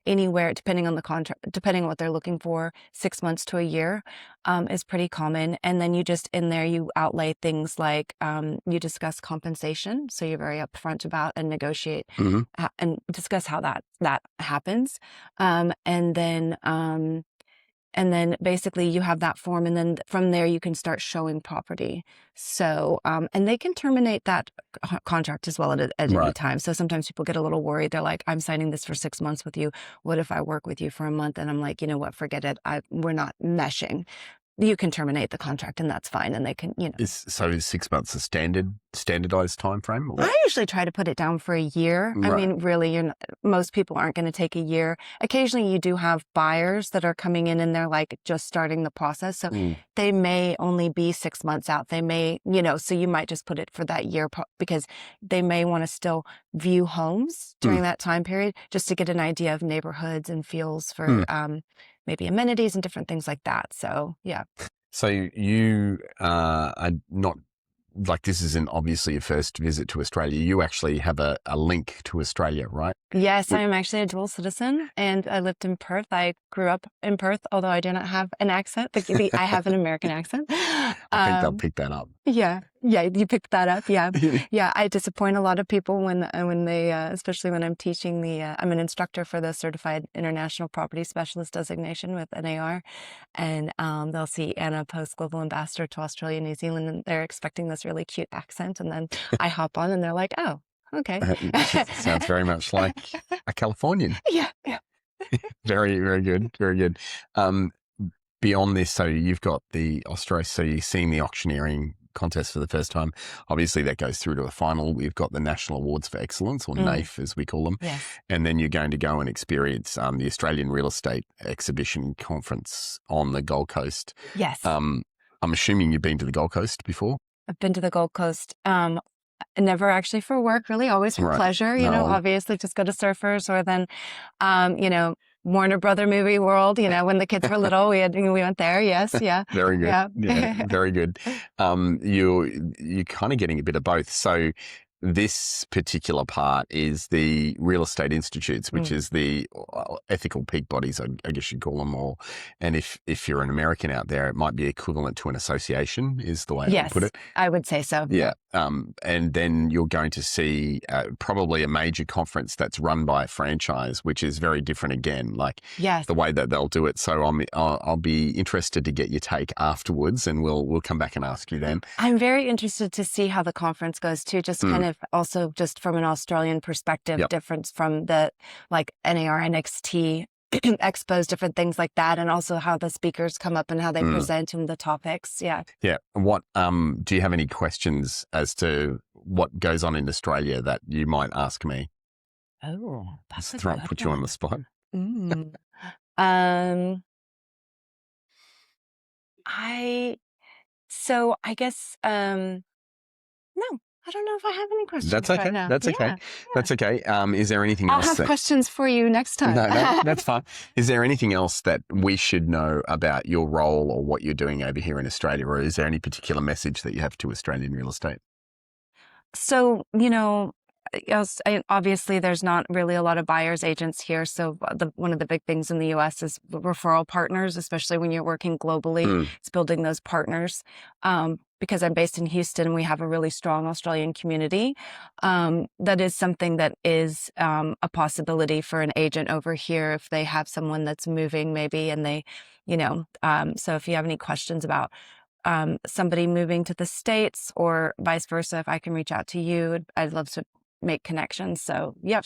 Anywhere depending on the contract, depending on what they're looking for, 6 months to a year is pretty common. And then you just in there you outlay things like you discuss compensation, so you're very upfront about and negotiate and discuss how that happens, and then basically you have that form, and then from there you can start showing property. So, and they can terminate that contract as well at any time. So sometimes people get a little worried. They're like, I'm signing this for 6 months with you. What if I work with you for a month? And I'm like, you know what, forget it. We're not meshing. You can terminate the contract and that's fine. And they can, So is 6 months a standard standardized time frame? I usually try to put it down for a year. I Right. mean, really, most people aren't going to take a year. Occasionally, you do have buyers that are coming in and they're like just starting the process. So they may only be 6 months out. They may, so you might just put it for that year because they may want to still view homes during that time period just to get an idea of neighborhoods and feels for maybe amenities and different things like that. So, yeah. So you are not, like, this isn't obviously your first visit to Australia. You actually have a link to Australia, right? Yes, I am actually a dual citizen and I lived in Perth. I grew up in Perth, although I do not have an accent. I have an American accent. I think they'll pick that up. Yeah, you picked that up. Yeah, yeah. I disappoint a lot of people when they, especially when I'm teaching I'm an instructor for the Certified International Property Specialist designation with NAR, and they'll see Anna post Global Ambassador to Australia, New Zealand, and they're expecting this really cute accent, and then I hop on, and they're like, "Oh, okay." Sounds very much like a Californian. Yeah. Very, very good. Very good. Beyond this, so you've got the Austros, so you've seen the auctioneering contest for the first time. Obviously, that goes through to a final. We've got the National Awards for Excellence, or NAIF as we call them. Yes. And then you're going to go and experience the Australian Real Estate Exhibition Conference on the Gold Coast. Yes. I'm assuming you've been to the Gold Coast before? I've been to the Gold Coast. Never actually for work, really, always for pleasure. Obviously just go to Surfers, or then, Warner Brother movie world. When the kids were little, we went there. Yes, yeah. Very good. Yeah, very good. You're kind of getting a bit of both. So this particular part is the Real Estate Institutes, which is the ethical peak bodies, I guess you'd call them all. And if you're an American out there, it might be equivalent to an association, is the way I would put it. I would say so. Yeah. And then you're going to see probably a major conference that's run by a franchise, which is very different again, like the way that they'll do it. So I'll be interested to get your take afterwards, and we'll come back and ask you then. I'm very interested to see how the conference goes too, just kind of also just from an Australian perspective, difference from the like NAR, NXT expos, different things like that, and also how the speakers come up and how they present and the topics. Yeah. What do you have any questions as to what goes on in Australia that you might ask me? Oh, that's a Just good put you on the spot. I guess no. I don't know if I have any questions. That's okay. Right now. That's okay. That's okay. Is there anything else? I'll have questions for you next time. No, that's fine. Is there anything else that we should know about your role or what you're doing over here in Australia, or is there any particular message that you have to Australian real estate? So, obviously there's not really a lot of buyer's agents here. So one of the big things in the US is referral partners, especially when you're working globally. It's building those partners. Because I'm based in Houston, we have a really strong Australian community. That is something that is a possibility for an agent over here if they have someone that's moving maybe, and they, so if you have any questions about somebody moving to the States or vice versa, if I can reach out to you, I'd love to make connections. So, yep.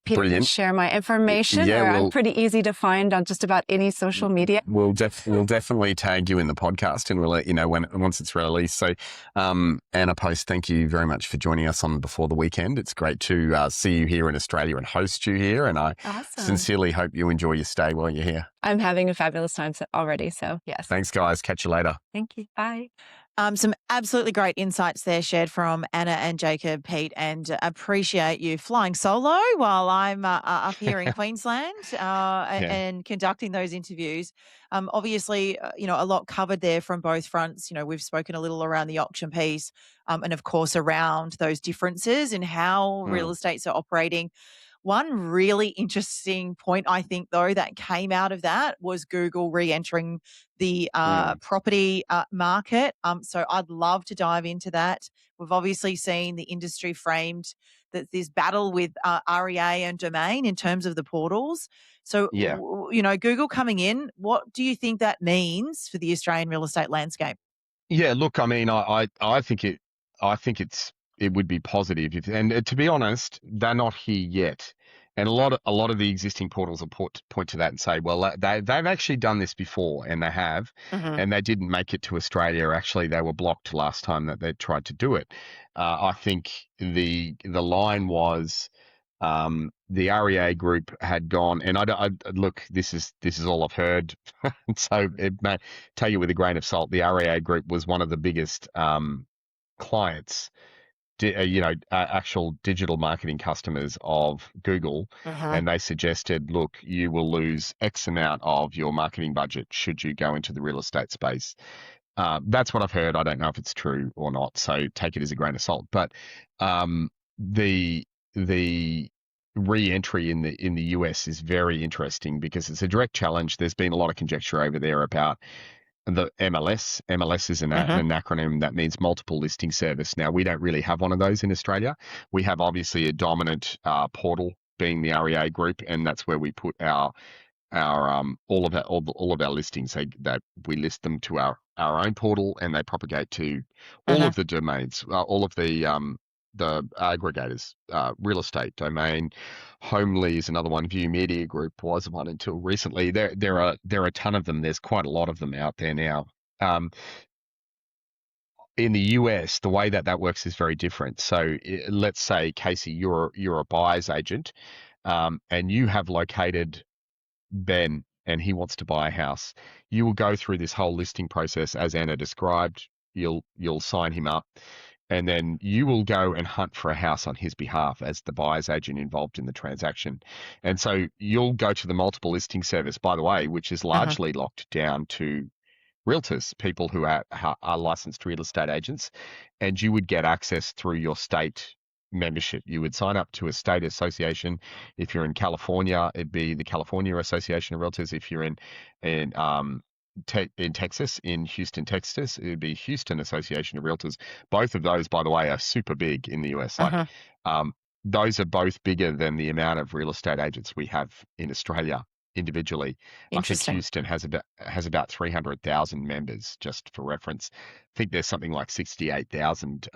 People can share my information. I'm pretty easy to find on just about any social media. We'll definitely tag you in the podcast, and we'll let you know once it's released. So, Anna Post, thank you very much for joining us on Before the Weekend. It's great to see you here in Australia and host you here. And I sincerely hope you enjoy your stay while you're here. I'm having a fabulous time already. So, yes. Thanks, guys. Catch you later. Thank you. Bye. Some absolutely great insights there shared from Anna and Jacob, Pete, and appreciate you flying solo while I'm up here in Queensland and conducting those interviews. Obviously, a lot covered there from both fronts. We've spoken a little around the auction piece and, of course, around those differences in how real estates are operating. One really interesting point, I think, though, that came out of that was Google re-entering the property market. So I'd love to dive into that. We've obviously seen the industry framed that this battle with REA and Domain in terms of the portals. So, Google coming in, what do you think that means for the Australian real estate landscape? Yeah, look, I mean, I think it would be positive. And to be honest, they're not here yet. And a lot of the existing portals will point to that and say, well, they've actually done this before, and they have, and they didn't make it to Australia. Actually, they were blocked last time that they tried to do it. I think the line was the REA group had gone, and look, this is all I've heard, so it may take it with a grain of salt. The REA group was one of the biggest clients, actual digital marketing customers of Google, and they suggested, look, you will lose X amount of your marketing budget should you go into the real estate space. That's what I've heard. I don't know if it's true or not, so take it as a grain of salt. But the re-entry in the US is very interesting because it's a direct challenge. There's been a lot of conjecture over there about the MLS. MLS is an acronym that means multiple listing service. Now, we don't really have one of those in Australia. We have obviously a dominant portal being the REA group, and that's where we put our all of our listings. That we list them to our own portal, and they propagate to all of the domains, all of the aggregators, Real Estate Domain, Homely is another one. View Media Group was one until recently. There are a ton of them. There's quite a lot of them out there now. In the US, the way that works is very different. So let's say, Casey, you're a buyer's agent, and you have located Ben, and he wants to buy a house. You will go through this whole listing process as Anna described. You'll sign him up, and then you will go and hunt for a house on his behalf as the buyer's agent involved in the transaction. And so you'll go to the multiple listing service, by the way, which is largely locked down to realtors, people who are licensed real estate agents, and you would get access through your state membership. You would sign up to a state association. If you're in California, it'd be the California Association of Realtors. If you're in Texas, in Houston, Texas, it would be Houston Association of Realtors. Both of those, by the way, are super big in the US. Like, those are both bigger than the amount of real estate agents we have in Australia individually. I think Houston has about 300,000 members, just for reference. I think there's something like 68,000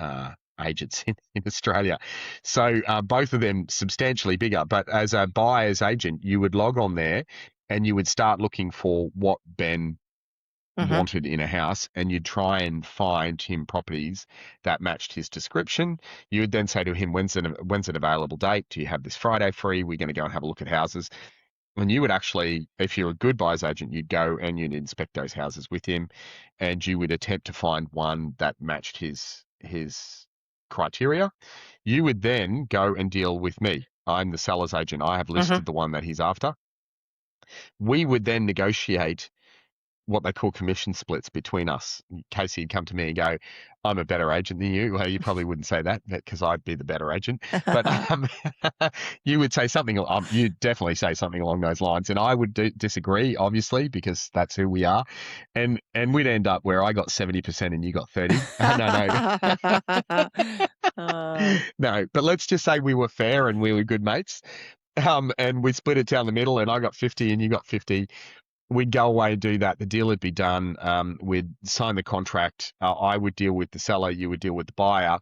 agents in Australia. So both of them substantially bigger. But as a buyer's agent, you would log on there and you would start looking for what Ben wanted in a house, and you'd try and find him properties that matched his description. You would then say to him, when's an available date? Do you have this Friday free? We're going to go and have a look at houses. And you would actually, if you're a good buyer's agent, you'd go and you'd inspect those houses with him, and you would attempt to find one that matched his criteria. You would then go and deal with me. I'm the seller's agent. I have listed the one that he's after. We would then negotiate what they call commission splits between us. Casey would come to me and go, I'm a better agent than you. Well, you probably wouldn't say that because I'd be the better agent. But you would say something, you'd definitely say something along those lines. And I would disagree, obviously, because that's who we are. And we'd end up where I got 70% and you got 30. No. No, but let's just say we were fair and we were good mates. And we split it down the middle, and I got 50 and you got 50. We'd go away and do that. The deal would be done. We'd sign the contract. I would deal with the seller. You would deal with the buyer.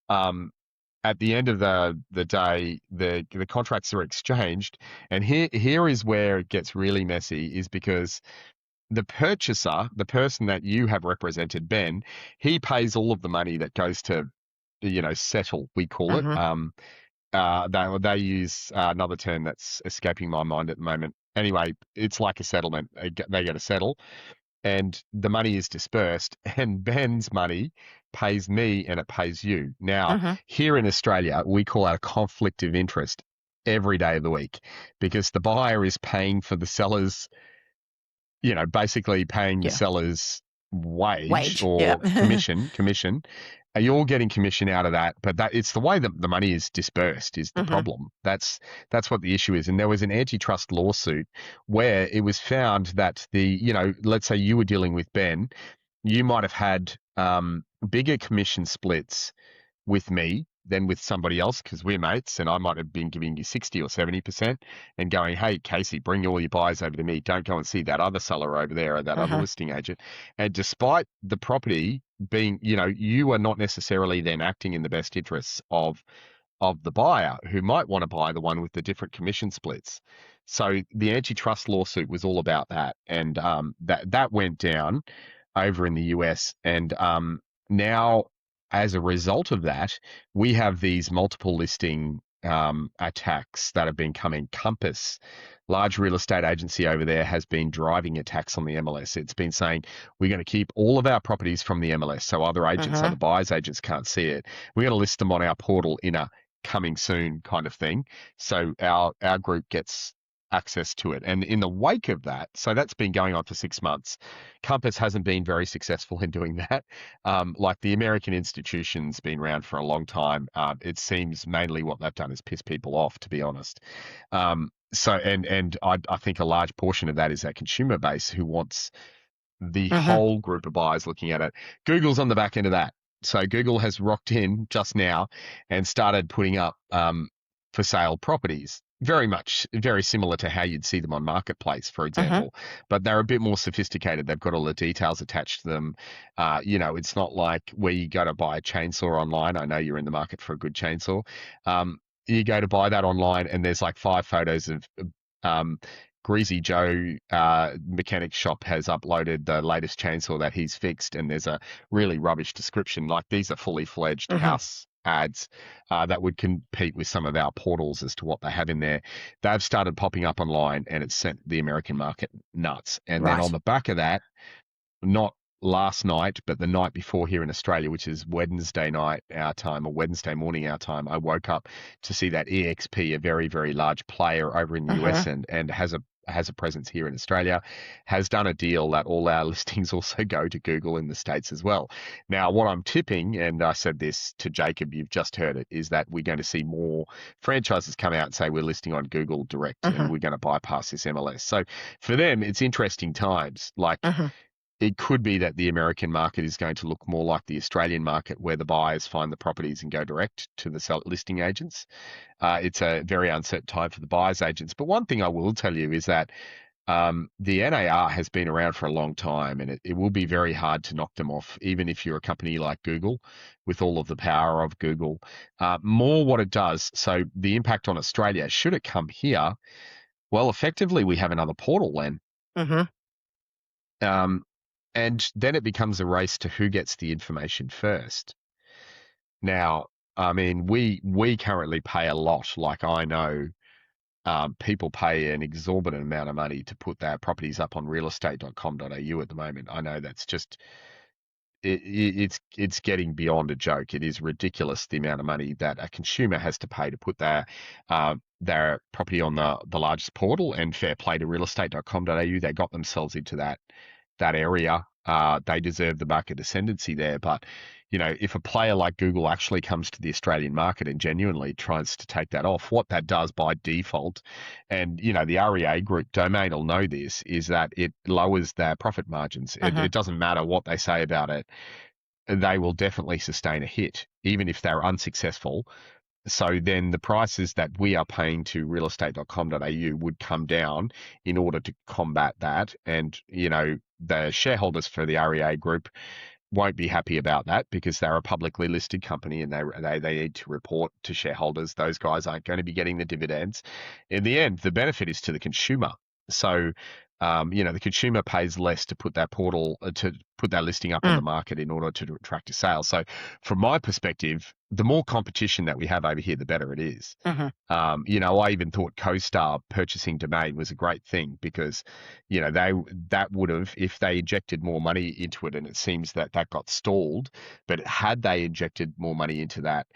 At the end of the day, the contracts are exchanged. And here is where it gets really messy, is because the purchaser, the person that you have represented, Ben, he pays all of the money that goes to, settle, we call it. They use another term that's escaping my mind at the moment. Anyway, it's like a settlement. They get to settle, and the money is dispersed, and Ben's money pays me and it pays you. Now, here in Australia, we call that a conflict of interest every day of the week, because the buyer is paying for the seller's, basically paying the seller's wage or commission. You're getting commission out of that, but it's the way that the money is dispersed is the problem. That's what the issue is. And there was an antitrust lawsuit where it was found that let's say you were dealing with Ben, you might have had bigger commission splits with me than with somebody else because we're mates, and I might have been giving you 60 or 70% and going, hey, Casey, bring all your buyers over to me. Don't go and see that other seller over there or that other listing agent. And despite the property being, you are not necessarily then acting in the best interests of of the buyer who might want to buy the one with the different commission splits. So the antitrust lawsuit was all about that, and that went down over in the US, and now as a result of that, we have these multiple listing attacks that have been coming. Compass, large real estate agency over there, has been driving attacks on the MLS. It's been saying, we're going to keep all of our properties from the MLS so other agents, other buyers agents can't see it. We're going to list them on our portal in a coming soon kind of thing. So our group gets access to it. And in the wake of that, so that's been going on for 6 months. Compass hasn't been very successful in doing that. Like the American institution's been around for a long time. It seems mainly what they've done is piss people off, to be honest. So I think a large portion of that is that consumer base who wants the whole group of buyers looking at it. Google's on the back end of that. So Google has rocked in just now and started putting up for sale properties. Very similar to how you'd see them on Marketplace, for example, but they're a bit more sophisticated. They've got all the details attached to them. It's not like where you go to buy a chainsaw online. I know you're in the market for a good chainsaw. You go to buy that online and there's like 5 photos of Greasy Joe mechanic shop has uploaded the latest chainsaw that he's fixed, and there's a really rubbish description. Like, these are fully fledged house ads that would compete with some of our portals as to what they have in there. They've started popping up online, and it's sent the American market nuts. And then on the back of that, not last night, but the night before here in Australia, which is Wednesday night our time, or Wednesday morning our time, I woke up to see that EXP, a very, very large player over in the US and has a presence here in Australia, has done a deal that all our listings also go to Google in the States as well. Now, what I'm tipping, and I said this to Jacob, you've just heard it, is that we're going to see more franchises come out and say we're listing on Google Direct and we're going to bypass this MLS. So for them, it's interesting times. Like, it could be that the American market is going to look more like the Australian market, where the buyers find the properties and go direct to the listing agents. It's a very uncertain time for the buyers agents. But one thing I will tell you is that the NAR has been around for a long time, and it will be very hard to knock them off, even if you're a company like Google, with all of the power of Google. More what it does, so the impact on Australia, should it come here, well, effectively we have another portal then. And then it becomes a race to who gets the information first. Now, I mean, we currently pay a lot. Like, I know people pay an exorbitant amount of money to put their properties up on realestate.com.au at the moment. I know that's just, it's getting beyond a joke. It is ridiculous, the amount of money that a consumer has to pay to put their property on the largest portal, and fair play to realestate.com.au. They got themselves into that area. They deserve the market ascendancy there. But, if a player like Google actually comes to the Australian market and genuinely tries to take that off, what that does by default, and, the REA group, Domain will know this, is that it lowers their profit margins. It doesn't matter what they say about it. They will definitely sustain a hit, even if they're unsuccessful. So then the prices that we are paying to realestate.com.au would come down in order to combat that. And, the shareholders for the REA group won't be happy about that, because they're a publicly listed company and they need to report to shareholders. Those guys aren't going to be getting the dividends. In the end, the benefit is to the consumer. So, the consumer pays less to put that portal, to put that listing up on the market in order to attract a sale. So from my perspective, the more competition that we have over here, the better it is. I even thought CoStar purchasing Domain was a great thing, because, that would have, if they injected more money into it, and it seems that got stalled, but had they injected more money into that,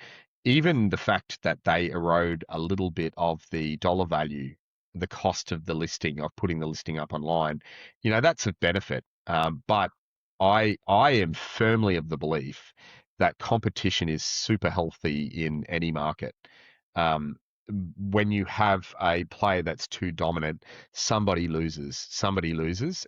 even the fact that they erode a little bit of the dollar value, the cost of the listing, of putting the listing up online, that's a benefit. But I am firmly of the belief that competition is super healthy in any market. When you have a player that's too dominant, somebody loses.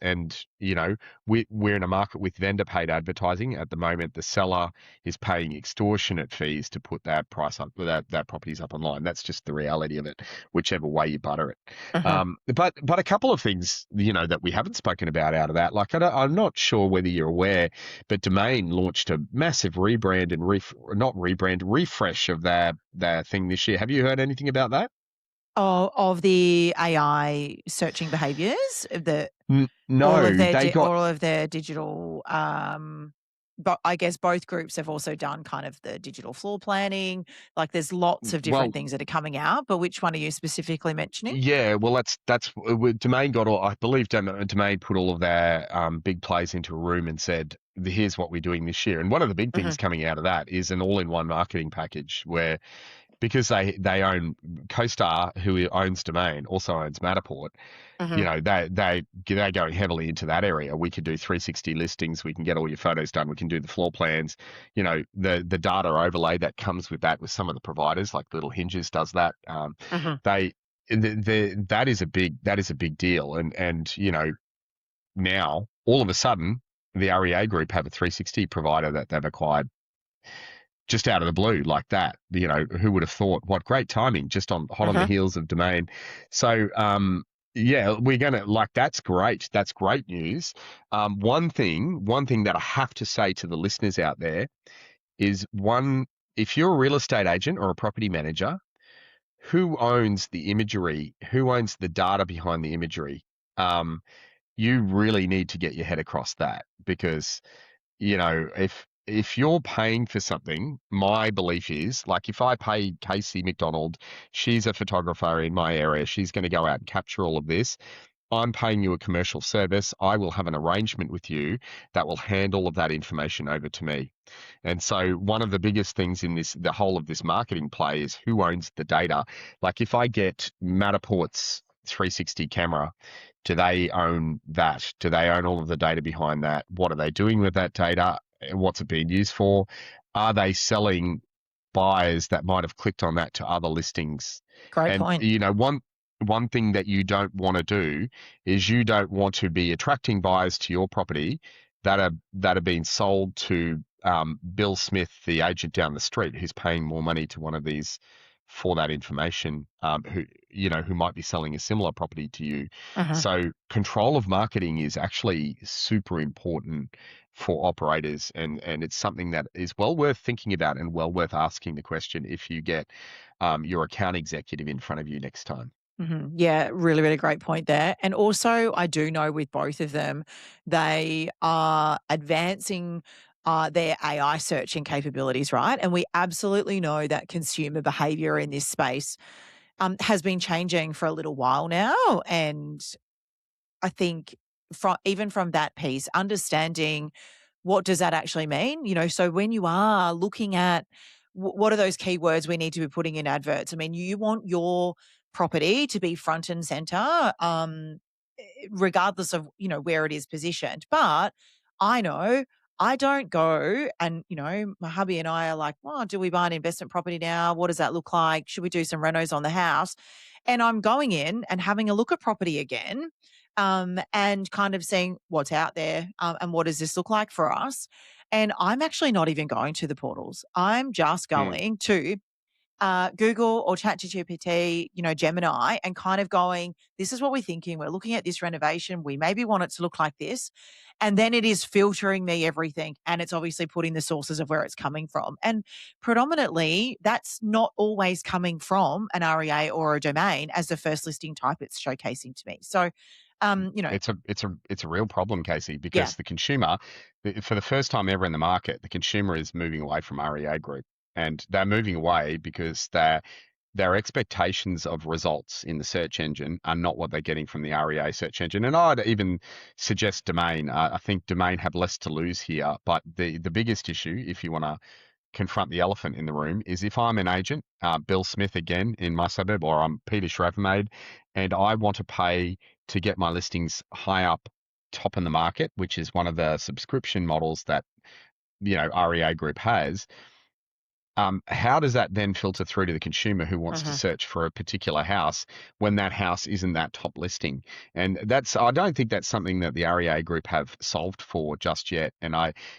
And, we're in a market with vendor paid advertising. At the moment, the seller is paying extortionate fees to put that price up, that property's up online. That's just the reality of it, whichever way you butter it. But a couple of things, that we haven't spoken about out of that, like, I'm not sure whether you're aware, but Domain launched a massive refresh of their their thing this year. Have you heard anything about that? Of the AI searching behaviors, all No, of their they got all of their digital, but I guess both groups have also done kind of the digital floor planning. Like there's lots of different well. things that are coming out, but which one are you specifically mentioning? Yeah, well, that's Domain got all. I believe Domain put all of their big plays into a room and said, "Here's what we're doing this year." And one of the big things coming out of that is an all-in-one marketing package where, because they own CoStar, who owns Domain, also owns Matterport. You know, they're going heavily into that area. We could do 360 listings. We can get all your photos done. We can do the floor plans. You know, the data overlay that comes with that with some of the providers, like Little Hinges does that. They that is a big deal. And you know, now all of a sudden the REA Group have a 360 provider that they've acquired just out of the blue like that. You know, who would have thought? What great timing, just on the heels of Domain. So yeah, we're gonna that's great. That's great news. One thing that I have to say to the listeners out there is if you're a real estate agent or a property manager, who owns the imagery? Who owns the data behind the imagery? You really need to get your head across that, because you know, if you're paying for something, my belief is, like, if I pay Kasey McDonald, she's a photographer in my area, she's going to go out and capture all of this. I'm paying you a commercial service. I will have an arrangement with you that will hand all of that information over to me. And so one of the biggest things in the whole of this marketing play is who owns the data. Like if I get Matterport's 360 camera, do they own that? Do they own all of the data behind that? What are they doing with that data? What's it being used for? Are they selling buyers that might have clicked on that to other listings? Great And point. you know, one thing that you don't want to do is you don't want to be attracting buyers to your property that are being sold to Bill Smith, the agent down the street, who's paying more money to one of these for that information, who might be selling a similar property to you. So control of marketing is actually super important for operators, and it's something that is well worth thinking about and well worth asking the question if you get your account executive in front of you next time. Yeah, really, really great point there. And also, I do know with both of them, they are advancing their AI searching capabilities, right? And we absolutely know that consumer behavior in this space has been changing for a little while now. And I think even from that piece, understanding what does that actually mean? You know, so when you are looking at what are those keywords we need to be putting in adverts? I mean, you want your property to be front and center, regardless of, you know, where it is positioned. But I know I don't go and, you know, my hubby and I are like, well, do we buy an investment property now? What does that look like? Should we do some renos on the house? And I'm going in and having a look at property again, and kind of seeing what's out there, and what does this look like for us. And I'm actually not even going to the portals. I'm just going to Google or ChatGPT, you know, Gemini, and kind of going, this is what we're thinking. We're looking at this renovation. We maybe want it to look like this. And then it is filtering me everything. And it's obviously putting the sources of where it's coming from. And predominantly, that's not always coming from an REA or a domain as the first listing type it's showcasing to me. So, you know, it's a real problem, Kasey, because yeah. the consumer, for the first time ever in the market, the consumer is moving away from REA Group, and they're moving away because their expectations of results in the search engine are not what they're getting from the REA search engine. And I'd even suggest Domain. I think Domain have less to lose here, but the biggest issue, if you want to confront the elephant in the room, is if I'm an agent, Bill Smith again in my suburb, or I'm Peter Schravemade, and I want to pay to get my listings high up top in the market, which is one of the subscription models that, you know, REA Group has. How does that then filter through to the consumer who wants to search for a particular house when that house isn't that top listing? And I don't think that's something that the REA Group have solved for just yet. And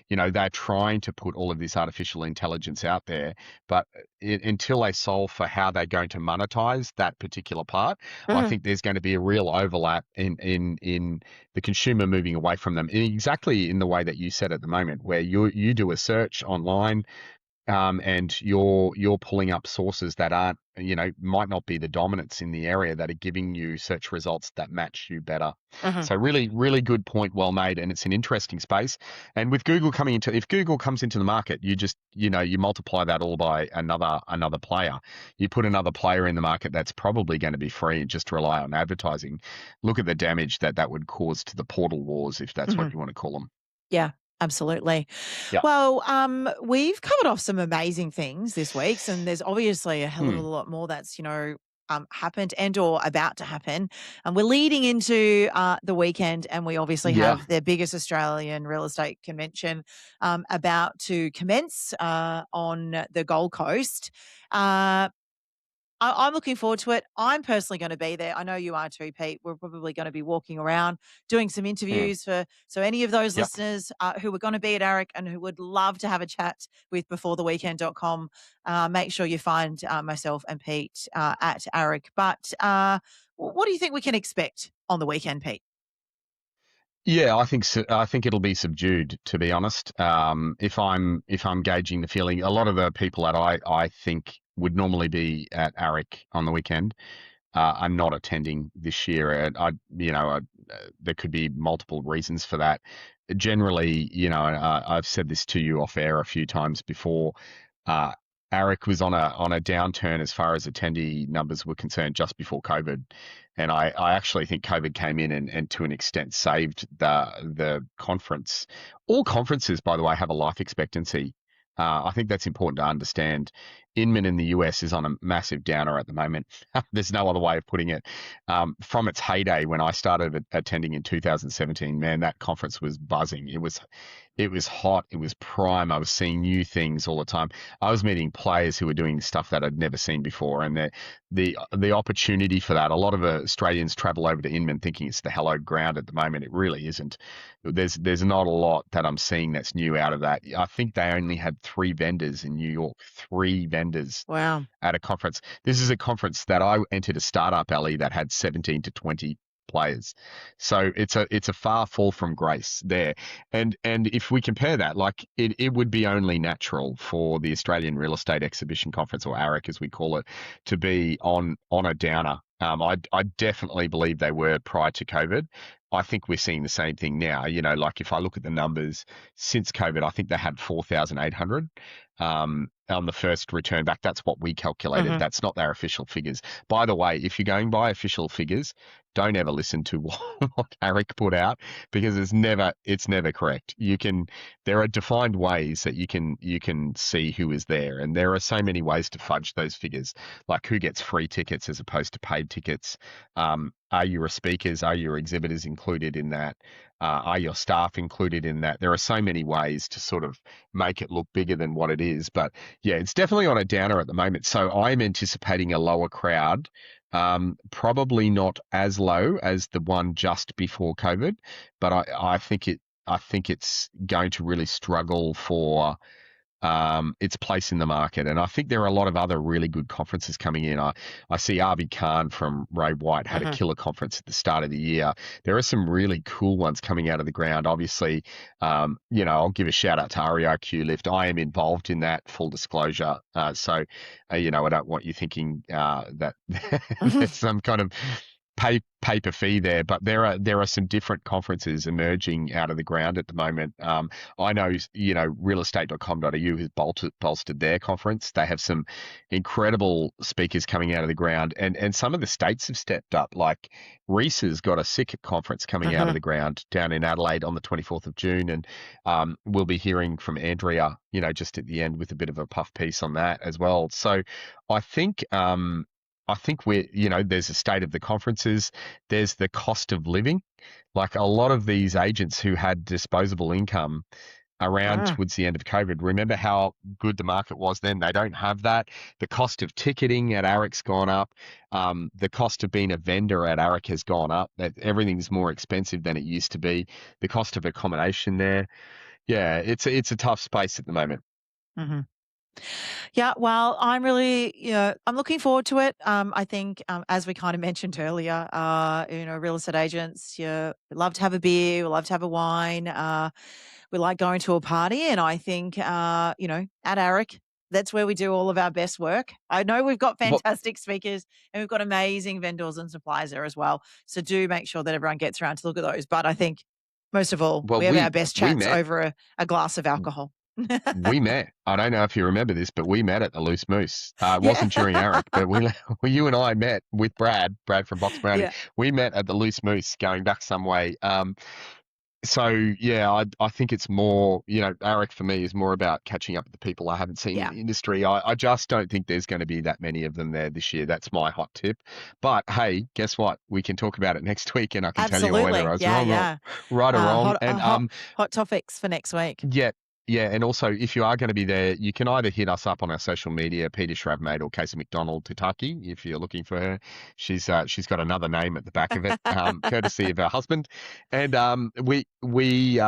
they're trying to put all of this artificial intelligence out there, but until they solve for how they're going to monetize that particular part, I think there's going to be a real overlap in the consumer moving away from them, exactly in the way that you said at the moment, where you do a search online. and you're pulling up sources that aren't, might not be the dominants in the area, that are giving you search results that match you better. Mhm. So really, really good point, well made, and it's an interesting space. And with Google if Google comes into the market, you just, you multiply that all by another player. You put another player in the market that's probably going to be free and just rely on advertising. Look at the damage that would cause to the portal wars, if that's what you want to call them. Yeah, absolutely. Yeah. Well, we've covered off some amazing things this week, and there's obviously a hell of a lot more that's, happened and or about to happen. And we're leading into the weekend, and we obviously Yeah. have the biggest Australian real estate convention about to commence on the Gold Coast. I'm looking forward to it. I'm personally going to be there. I know you are too, Pete. We're probably going to be walking around doing some interviews so any of those Yep. listeners who are going to be at AREC and who would love to have a chat with beforetheweekend.com, make sure you find myself and Pete at AREC. But what do you think we can expect on the weekend, Pete? Yeah, I think so. I think it'll be subdued, to be honest. If I'm gauging the feeling, a lot of the people that I think would normally be at AREC on the weekend are not attending this year. And there could be multiple reasons for that. Generally, I've said this to you off air a few times before. Uh, AREC was on a downturn as far as attendee numbers were concerned just before COVID, and I actually think COVID came in and to an extent saved the conference. All conferences, by the way, have a life expectancy. I think that's important to understand. Inman in the US is on a massive downer at the moment. There's no other way of putting it. From its heyday when I started attending in 2017, man, that conference was buzzing. It was hot. It was prime. I was seeing new things all the time. I was meeting players who were doing stuff that I'd never seen before, and the opportunity for that. A lot of Australians travel over to Inman thinking it's the hallowed ground at the moment. It really isn't. There's not a lot that I'm seeing that's new out of that. I think they only had 3 vendors in New York. 3 vendors. Wow. At a conference. This is a conference that I entered a startup alley that had 17 to 20 players. So it's a far fall from grace there. And if we compare that, like it would be only natural for the Australian Real Estate Exhibition Conference, or AREC as we call it, to be on a downer. I definitely believe they were prior to COVID. I think we're seeing the same thing now. Like if I look at the numbers since COVID, I think they had 4,800 on the first return back. That's what we calculated. That's not their official figures. By the way, if you're going by official figures, don't ever listen to what AREC put out, because it's never correct. There are defined ways that you can see who is there, and there are so many ways to fudge those figures, like who gets free tickets as opposed to paid tickets. Are your speakers, are your exhibitors included in that? Are your staff included in that? There are so many ways to sort of make it look bigger than what it is. But yeah, it's definitely on a downer at the moment. So I'm anticipating a lower crowd, probably not as low as the one just before COVID, but I think it's going to really struggle for its place in the market. And I think there are a lot of other really good conferences coming in. I see Arby Khan from Ray White had a killer conference at the start of the year. There are some really cool ones coming out of the ground. Obviously, I'll give a shout out to REIQ Lift. I am involved in that, full disclosure. So I don't want you thinking that there's some kind of paper fee there, but there are some different conferences emerging out of the ground at the moment. I know, realestate.com.au has bolstered their conference. They have some incredible speakers coming out of the ground, and some of the states have stepped up. Like Reese has got a sick conference coming out of the ground down in Adelaide on the 24th of June, and we'll be hearing from Andrea, just at the end with a bit of a puff piece on that as well. So I think there's a state of the conferences. There's the cost of living. Like a lot of these agents who had disposable income around towards the end of COVID, remember how good the market was then? They don't have that. The cost of ticketing at AREC's gone up. The cost of being a vendor at AREC has gone up. Everything's more expensive than it used to be. The cost of accommodation there. Yeah, it's a tough space at the moment. Mm-hmm. Yeah, well, I'm really, I'm looking forward to it. I think, as we kind of mentioned earlier, real estate agents, we love to have a beer, we love to have a wine, we like going to a party, and I think, at AREC, That's where we do all of our best work. I know we've got Well- fantastic speakers and we've got amazing vendors and suppliers there as well. So do make sure that everyone gets around to look at those. But I think most of all, Well, we have our best we chats met. over a glass of alcohol. We met. I don't know if you remember this, but we met at the Loose Moose. It wasn't during AREC, but you and I met with Brad from Box Brownie. Yeah. We met at the Loose Moose going back some way. So yeah, I think it's more, AREC for me is more about catching up with the people I haven't seen in the industry. I just don't think there's going to be that many of them there this year. That's my hot tip. But hey, guess what? We can talk about it next week, and I can tell you whether I was wrong or right or wrong. Hot topics for next week. Yeah, and also if you are going to be there, you can either hit us up on our social media, Peter Schravemade or Kasey McDonald Tataki, if you're looking for her. She's got another name at the back of it, courtesy of her husband. And we'll be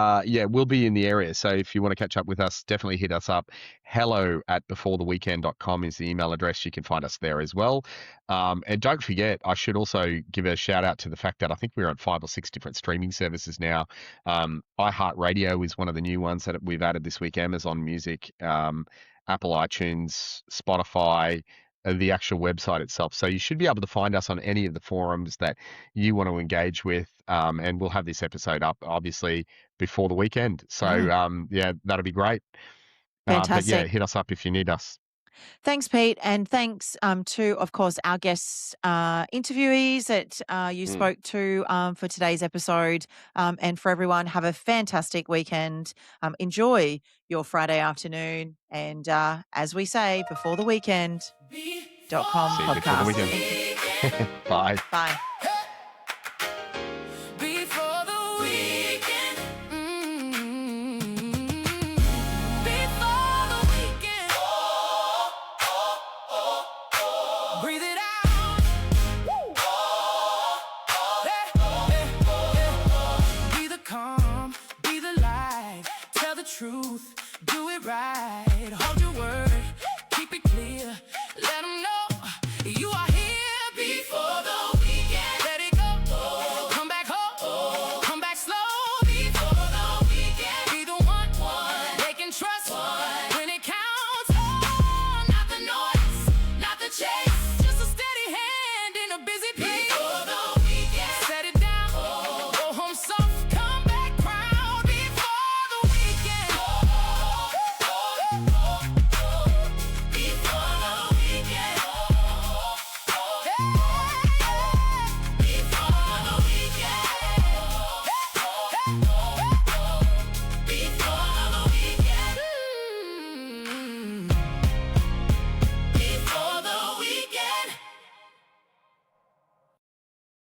in the area. So if you want to catch up with us, definitely hit us up. hello@beforetheweekend.com is the email address. You can find us there as well. And don't forget, I should also give a shout out to the fact that I think we're on 5 or 6 different streaming services now. iHeartRadio is one of the new ones that we've added this week, Amazon Music, Apple iTunes, Spotify, the actual website itself. So you should be able to find us on any of the forums that you want to engage with. And we'll have this episode up, obviously, before the weekend. So, that'll be great. Fantastic. But yeah, hit us up if you need us. Thanks, Pete. And thanks to, of course, our guests, interviewees that you spoke to for today's episode. And for everyone, have a fantastic weekend. Enjoy your Friday afternoon. And as we say, before the weekend.com See you before the podcast. weekend. Bye. Bye.